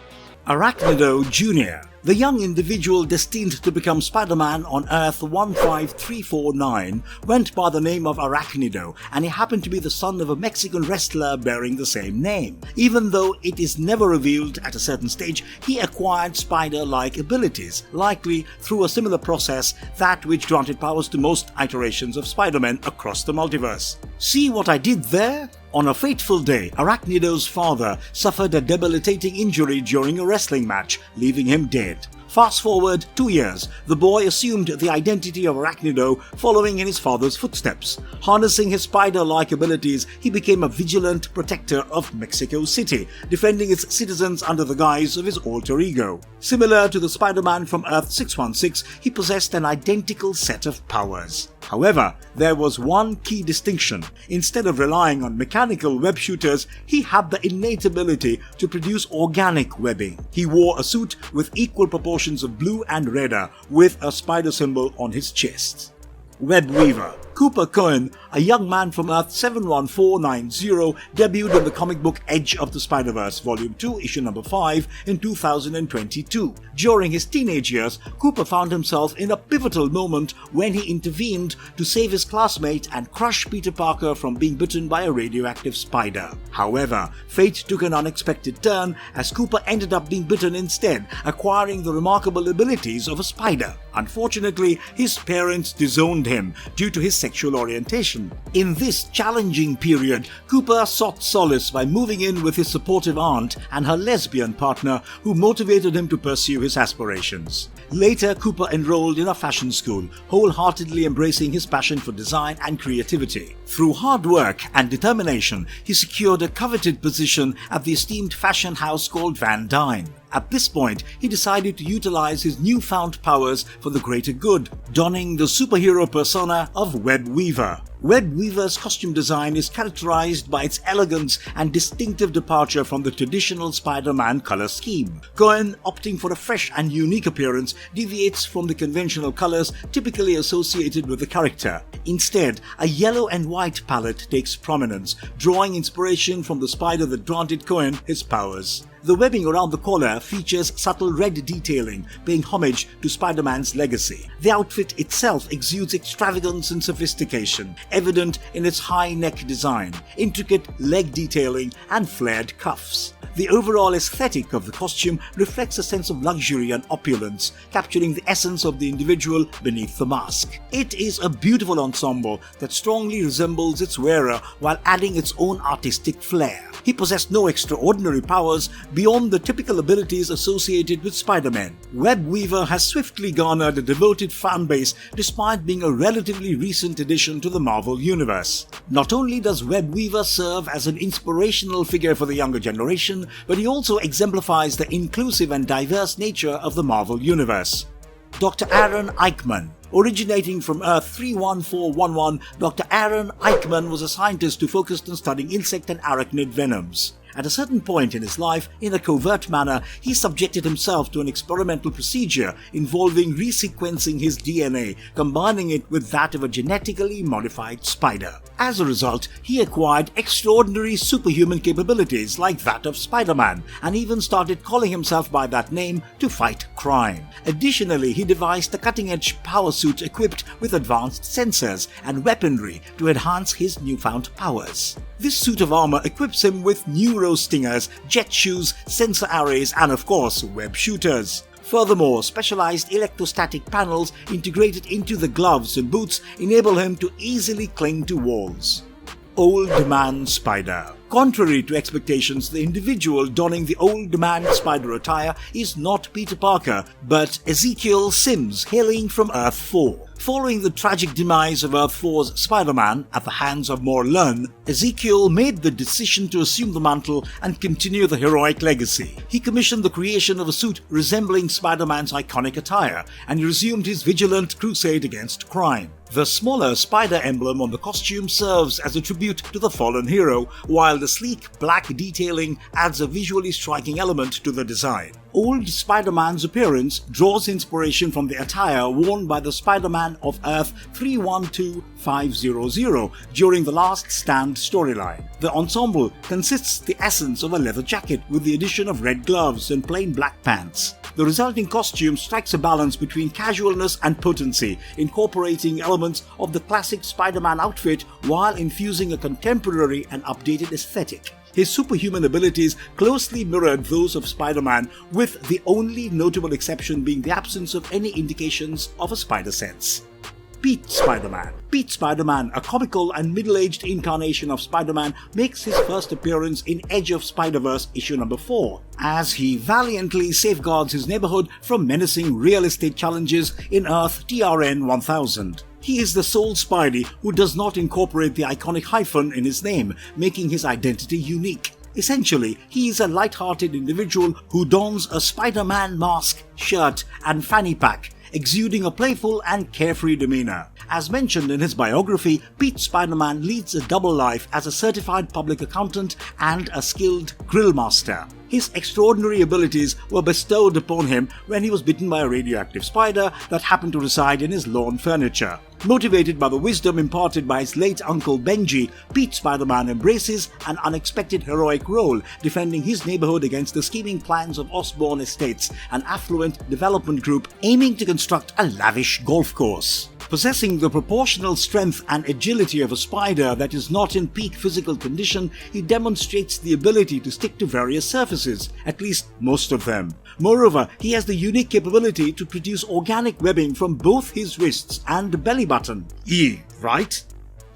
Arachnido Jr. The young individual destined to become Spider-Man on Earth 15349 went by the name of Arachnido, and he happened to be the son of a Mexican wrestler bearing the same name. Even though it is never revealed at a certain stage, he acquired spider-like abilities, likely through a similar process that which granted powers to most iterations of Spider-Man across the multiverse. See what I did there? On a fateful day, Arachnido's father suffered a debilitating injury during a wrestling match, leaving him dead. Fast forward 2 years, the boy assumed the identity of Arachnido, following in his father's footsteps. Harnessing his spider-like abilities, he became a vigilant protector of Mexico City, defending its citizens under the guise of his alter ego. Similar to the Spider-Man from Earth 616, he possessed an identical set of powers. However, there was one key distinction. Instead of relying on mechanical web shooters, he had the innate ability to produce organic webbing. He wore a suit with equal proportions of blue and redder, with a spider symbol on his chest. Web Weaver. Cooper Cohen, a young man from Earth 71490, debuted in the comic book Edge of the Spiderverse, Volume 2, Issue No. 5 in 2022. During his teenage years, Cooper found himself in a pivotal moment when he intervened to save his classmate and crush Peter Parker from being bitten by a radioactive spider. However, fate took an unexpected turn as Cooper ended up being bitten instead, acquiring the remarkable abilities of a spider. Unfortunately, his parents disowned him due to his sexual orientation. In this challenging period, Cooper sought solace by moving in with his supportive aunt and her lesbian partner, who motivated him to pursue his aspirations. Later, Cooper enrolled in a fashion school, wholeheartedly embracing his passion for design and creativity. Through hard work and determination, he secured a coveted position at the esteemed fashion house called Van Dyne. At this point, he decided to utilize his newfound powers for the greater good, donning the superhero persona of Web Weaver. Web Weaver's costume design is characterized by its elegance and distinctive departure from the traditional Spider-Man color scheme. Cohen, opting for a fresh and unique appearance, deviates from the conventional colors typically associated with the character. Instead, a yellow and white palette takes prominence, drawing inspiration from the spider that granted Cohen his powers. The webbing around the collar features subtle red detailing, paying homage to Spider-Man's legacy. The outfit itself exudes extravagance and sophistication, evident in its high neck design, intricate leg detailing, and flared cuffs. The overall aesthetic of the costume reflects a sense of luxury and opulence, capturing the essence of the individual beneath the mask. It is a beautiful ensemble that strongly resembles its wearer while adding its own artistic flair. He possessed no extraordinary powers beyond the typical abilities associated with Spider-Man. Web Weaver has swiftly garnered a devoted fan base despite being a relatively recent addition to the Marvel Universe. Not only does Web Weaver serve as an inspirational figure for the younger generation, but he also exemplifies the inclusive and diverse nature of the Marvel Universe. Dr. Aaron Eichmann. Originating from Earth 31411, Dr. Aaron Eichmann was a scientist who focused on studying insect and arachnid venoms. At a certain point in his life, in a covert manner, he subjected himself to an experimental procedure involving resequencing his DNA, combining it with that of a genetically modified spider. As a result, he acquired extraordinary superhuman capabilities like that of Spider-Man, and even started calling himself by that name to fight crime. Additionally, he devised a cutting-edge power suit equipped with advanced sensors and weaponry to enhance his newfound powers. This suit of armor equips him with neuro-stingers, jet shoes, sensor arrays, and of course, web shooters. Furthermore, specialized electrostatic panels integrated into the gloves and boots enable him to easily cling to walls. Old Man Spider. Contrary to expectations, the individual donning the Old Man Spider attire is not Peter Parker, but Ezekiel Sims, hailing from Earth 4. Following the tragic demise of Earth 4's Spider-Man at the hands of Morlun, Ezekiel made the decision to assume the mantle and continue the heroic legacy. He commissioned the creation of a suit resembling Spider-Man's iconic attire, and resumed his vigilant crusade against crime. The smaller spider emblem on the costume serves as a tribute to the fallen hero, while the sleek black detailing adds a visually striking element to the design. Old Spider-Man's appearance draws inspiration from the attire worn by the Spider-Man of Earth 312500 during the Last Stand storyline. The ensemble consists the essence of a leather jacket with the addition of red gloves and plain black pants. The resulting costume strikes a balance between casualness and potency, incorporating elements of the classic Spider-Man outfit while infusing a contemporary and updated aesthetic. His superhuman abilities closely mirrored those of Spider-Man, with the only notable exception being the absence of any indications of a spider sense. Pete Spider-Man. Pete Spider-Man, a comical and middle-aged incarnation of Spider-Man, makes his first appearance in Edge of Spiderverse issue number 4, as he valiantly safeguards his neighborhood from menacing real estate challenges in Earth TRN 1000. He is the sole Spidey who does not incorporate the iconic hyphen in his name, making his identity unique. Essentially, he is a light-hearted individual who dons a Spider-Man mask, shirt, and fanny pack, exuding a playful and carefree demeanor. As mentioned in his biography, Pete Spider-Man leads a double life as a certified public accountant and a skilled grill master. His extraordinary abilities were bestowed upon him when he was bitten by a radioactive spider that happened to reside in his lawn furniture. Motivated by the wisdom imparted by his late uncle Benji, Pete Spider-Man embraces an unexpected heroic role, defending his neighborhood against the scheming plans of Osborne Estates, an affluent development group aiming to construct a lavish golf course. Possessing the proportional strength and agility of a spider that is not in peak physical condition, he demonstrates the ability to stick to various surfaces, at least most of them. Moreover, he has the unique capability to produce organic webbing from both his wrists and belly button. Right?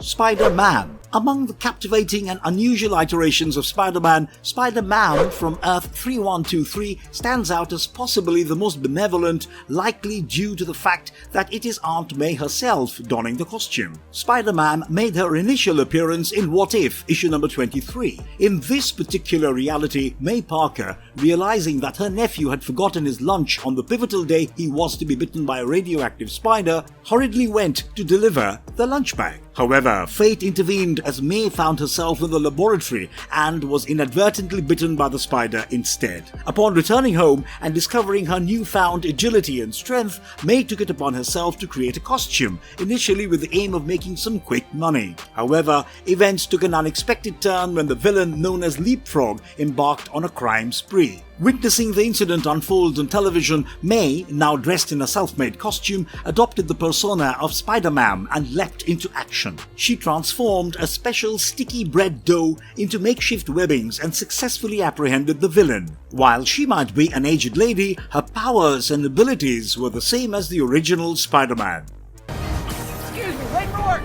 Spider-Man. Among the captivating and unusual iterations of Spider-Man, Spider-Man from Earth 3123 stands out as possibly the most benevolent, likely due to the fact that it is Aunt May herself donning the costume. Spider-Man made her initial appearance in What If, issue number 23. In this particular reality, May Parker, realizing that her nephew had forgotten his lunch on the pivotal day he was to be bitten by a radioactive spider, hurriedly went to deliver the lunch bag. However, fate intervened as May found herself in the laboratory and was inadvertently bitten by the spider instead. Upon returning home and discovering her newfound agility and strength, May took it upon herself to create a costume, initially with the aim of making some quick money. However, events took an unexpected turn when the villain known as Leapfrog embarked on a crime spree. Witnessing the incident unfold on television, May, now dressed in a self-made costume, adopted the persona of Spider-Man and leapt into action. She transformed a special sticky bread dough into makeshift webbings and successfully apprehended the villain. While she might be an aged lady, her powers and abilities were the same as the original Spider-Man. Excuse me, wait for work.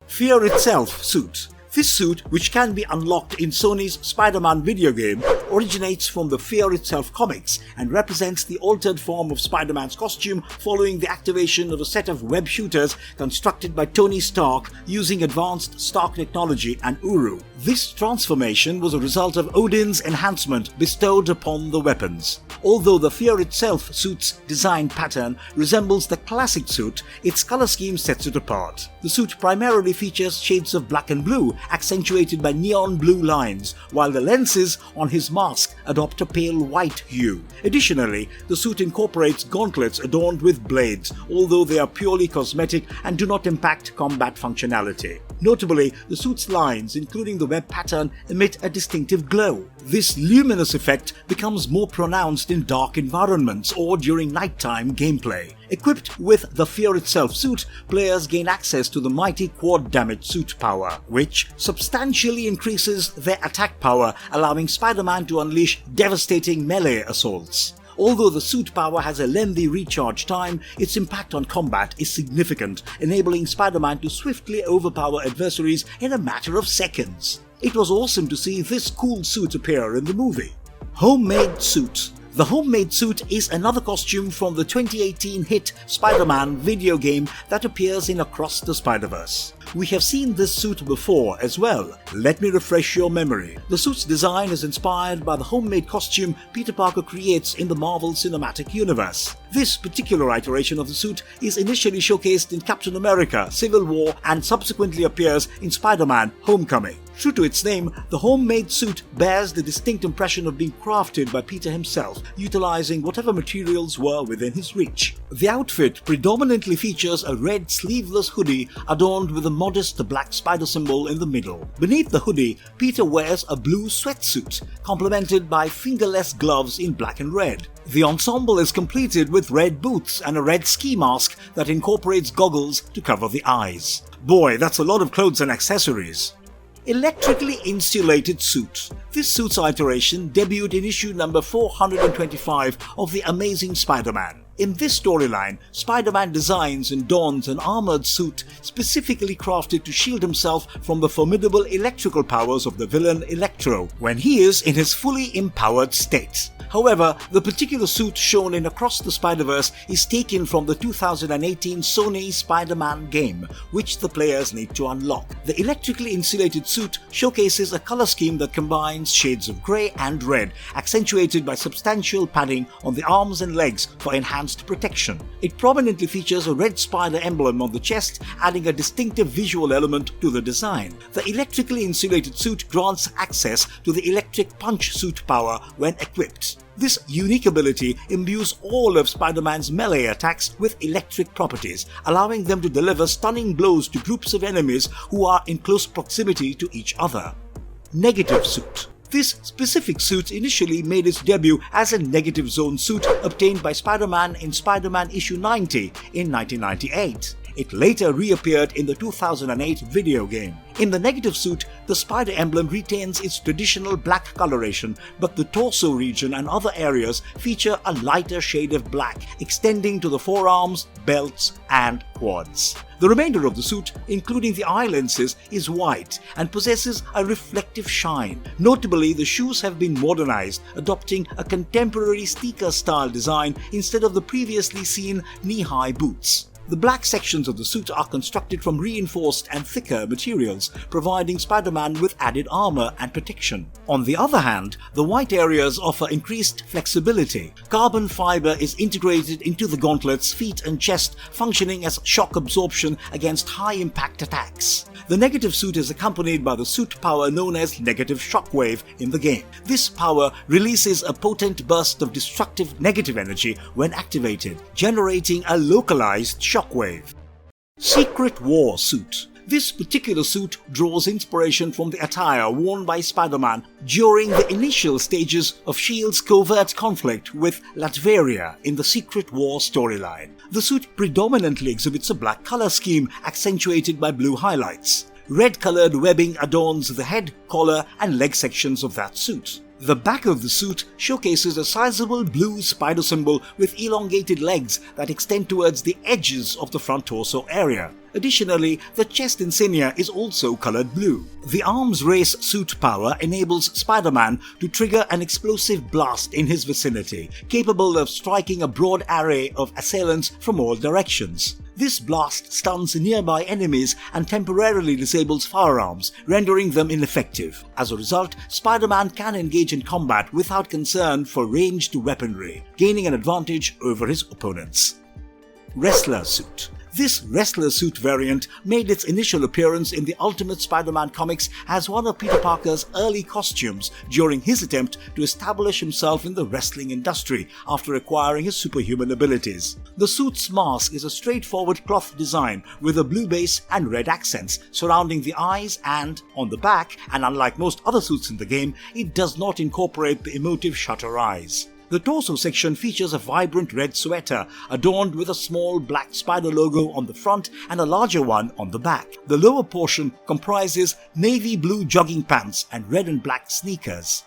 Fear Itself suit. This suit, which can be unlocked in Sony's Spider-Man video game, originates from the Fear Itself comics and represents the altered form of Spider-Man's costume following the activation of a set of web shooters constructed by Tony Stark using advanced Stark technology and Uru. This transformation was a result of Odin's enhancement bestowed upon the weapons. Although the Fear Itself suit's design pattern resembles the classic suit, its color scheme sets it apart. The suit primarily features shades of black and blue, accentuated by neon blue lines, while the lenses on his mask adopt a pale white hue. Additionally, the suit incorporates gauntlets adorned with blades, although they are purely cosmetic and do not impact combat functionality. Notably, the suit's lines, including the web pattern, emit a distinctive glow. This luminous effect becomes more pronounced in dark environments or during nighttime gameplay. Equipped with the Fear Itself suit, players gain access to the mighty quad damage suit power, which substantially increases their attack power, allowing Spider-Man to unleash devastating melee assaults. Although the suit power has a lengthy recharge time, its impact on combat is significant, enabling Spider-Man to swiftly overpower adversaries in a matter of seconds. It was awesome to see this cool suit appear in the movie. Homemade suit. The homemade suit is another costume from the 2018 hit Spider-Man video game that appears in Across the Spiderverse. We have seen this suit before as well. Let me refresh your memory. The suit's design is inspired by the homemade costume Peter Parker creates in the Marvel Cinematic Universe. This particular iteration of the suit is initially showcased in Captain America: Civil War and subsequently appears in Spider-Man: Homecoming. True to its name, the homemade suit bears the distinct impression of being crafted by Peter himself, utilizing whatever materials were within his reach. The outfit predominantly features a red sleeveless hoodie adorned with a modest black spider symbol in the middle. Beneath the hoodie, Peter wears a blue sweatsuit, complemented by fingerless gloves in black and red. The ensemble is completed with red boots and a red ski mask that incorporates goggles to cover the eyes. Boy, that's a lot of clothes and accessories. Electrically insulated suit. This suit's iteration debuted in issue number 425 of The Amazing Spider-Man. In this storyline, Spider-Man designs and dons an armored suit specifically crafted to shield himself from the formidable electrical powers of the villain Electro when he is in his fully empowered state. However, the particular suit shown in Across the Spiderverse is taken from the 2018 Sony Spider-Man game, which the players need to unlock. The electrically insulated suit showcases a color scheme that combines shades of grey and red, accentuated by substantial padding on the arms and legs for enhanced protection. It prominently features a red spider emblem on the chest, adding a distinctive visual element to the design. The electrically insulated suit grants access to the electric punch suit power when equipped. This unique ability imbues all of Spider-Man's melee attacks with electric properties, allowing them to deliver stunning blows to groups of enemies who are in close proximity to each other. Negative suit. This specific suit initially made its debut as a negative zone suit obtained by Spider-Man in Spider-Man issue 90 in 1998. It later reappeared in the 2008 video game. In the negative suit, the spider emblem retains its traditional black coloration, but the torso region and other areas feature a lighter shade of black, extending to the forearms, belts, and quads. The remainder of the suit, including the eye lenses, is white and possesses a reflective shine. Notably, the shoes have been modernized, adopting a contemporary sneaker-style design instead of the previously seen knee-high boots. The black sections of the suit are constructed from reinforced and thicker materials, providing Spider-Man with added armor and protection. On the other hand, the white areas offer increased flexibility. Carbon fiber is integrated into the gauntlets, feet and chest, functioning as shock absorption against high-impact attacks. The negative suit is accompanied by the suit power known as negative shockwave in the game. This power releases a potent burst of destructive negative energy when activated, generating a localized shockwave. Secret War Suit. This particular suit draws inspiration from the attire worn by Spider-Man during the initial stages of S.H.I.E.L.'s covert conflict with Latveria in the Secret War storyline. The suit predominantly exhibits a black color scheme accentuated by blue highlights. Red-colored webbing adorns the head, collar, and leg sections of that suit. The back of the suit showcases a sizable blue spider symbol with elongated legs that extend towards the edges of the front torso area. Additionally, the chest insignia is also colored blue. The arms race suit power enables Spider-Man to trigger an explosive blast in his vicinity, capable of striking a broad array of assailants from all directions. This blast stuns nearby enemies and temporarily disables firearms, rendering them ineffective. As a result, Spider-Man can engage in combat without concern for ranged weaponry, gaining an advantage over his opponents. Wrestler Suit. This wrestler suit variant made its initial appearance in the Ultimate Spider-Man comics as one of Peter Parker's early costumes during his attempt to establish himself in the wrestling industry after acquiring his superhuman abilities. The suit's mask is a straightforward cloth design with a blue base and red accents surrounding the eyes and on the back, and unlike most other suits in the game, it does not incorporate the emotive shutter eyes. The torso section features a vibrant red sweater adorned with a small black spider logo on the front and a larger one on the back. The lower portion comprises navy blue jogging pants and red and black sneakers.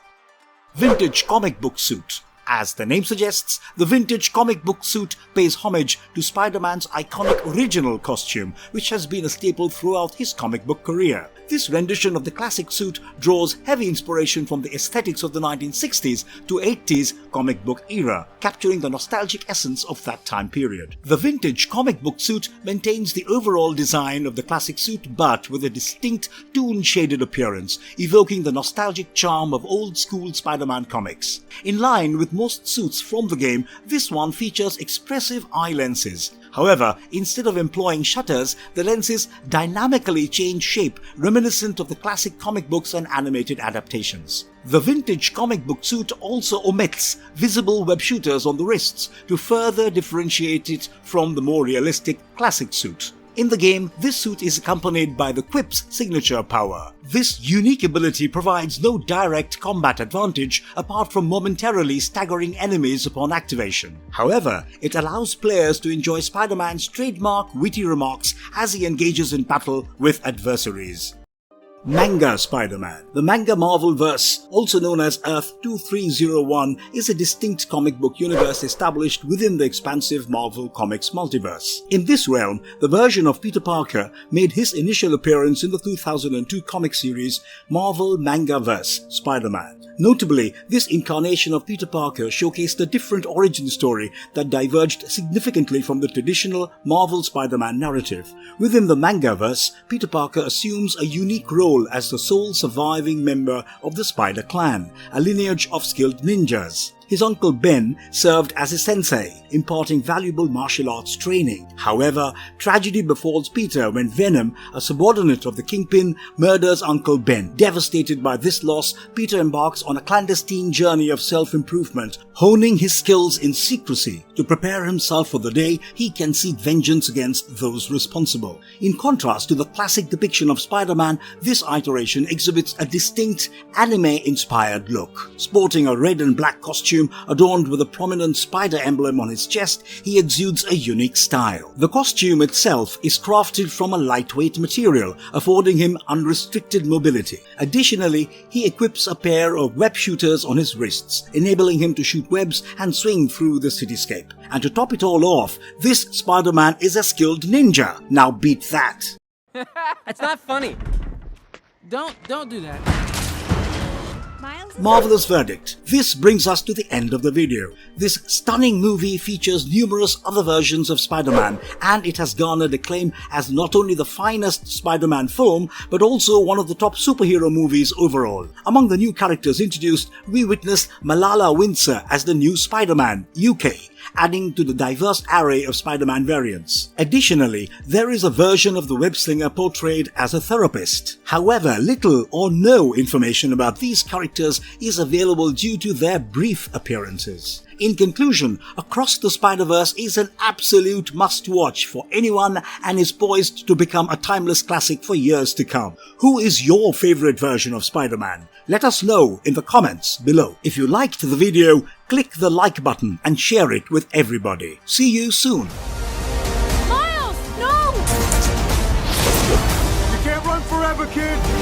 Vintage Comic Book Suit. As the name suggests, the vintage comic book suit pays homage to Spider-Man's iconic original costume, which has been a staple throughout his comic book career. This rendition of the classic suit draws heavy inspiration from the aesthetics of the 1960s to 80s comic book era, capturing the nostalgic essence of that time period. The vintage comic book suit maintains the overall design of the classic suit but with a distinct toon-shaded appearance, evoking the nostalgic charm of old-school Spider-Man comics. In line with most suits from the game, this one features expressive eye lenses. However, instead of employing shutters, the lenses dynamically change shape, reminiscent of the classic comic books and animated adaptations. The vintage comic book suit also omits visible web shooters on the wrists to further differentiate it from the more realistic classic suit. In the game, this suit is accompanied by the Quip's signature power. This unique ability provides no direct combat advantage apart from momentarily staggering enemies upon activation. However, it allows players to enjoy Spider-Man's trademark witty remarks as he engages in battle with adversaries. Manga Spider-Man. The manga Marvel-verse, also known as Earth 2301, is a distinct comic book universe established within the expansive Marvel Comics multiverse. In this realm, the version of Peter Parker made his initial appearance in the 2002 comic series Marvel Manga-verse Spider-Man. Notably, this incarnation of Peter Parker showcased a different origin story that diverged significantly from the traditional Marvel Spider-Man narrative. Within the Manga-verse, Peter Parker assumes a unique role as the sole surviving member of the Spider Clan, a lineage of skilled ninjas. His uncle Ben served as his sensei, imparting valuable martial arts training. However, tragedy befalls Peter when Venom, a subordinate of the Kingpin, murders Uncle Ben. Devastated by this loss, Peter embarks on a clandestine journey of self-improvement, honing his skills in secrecy to prepare himself for the day he can seek vengeance against those responsible. In contrast to the classic depiction of Spider-Man, this iteration exhibits a distinct anime-inspired look. Sporting a red and black costume costume adorned with a prominent spider emblem on his chest, he exudes a unique style. The costume itself is crafted from a lightweight material, affording him unrestricted mobility. Additionally, he equips a pair of web shooters on his wrists, enabling him to shoot webs and swing through the cityscape. And to top it all off, this Spider-Man is a skilled ninja. Now beat that. That's not funny. Don't do that. Marvelous verdict. This brings us to the end of the video. This stunning movie features numerous other versions of Spider-Man, and it has garnered acclaim as not only the finest Spider-Man film, but also one of the top superhero movies overall. Among the new characters introduced, we witnessed Malala Windsor as the new Spider-Man, UK, adding to the diverse array of Spider-Man variants. Additionally, there is a version of the web-slinger portrayed as a therapist. However, little or no information about these characters is available due to their brief appearances. In conclusion, Across the Spider-Verse is an absolute must-watch for anyone and is poised to become a timeless classic for years to come. Who is your favorite version of Spider-Man? Let us know in the comments below. If you liked the video, click the like button and share it with everybody. See you soon. Miles, no! You can't run forever, kid!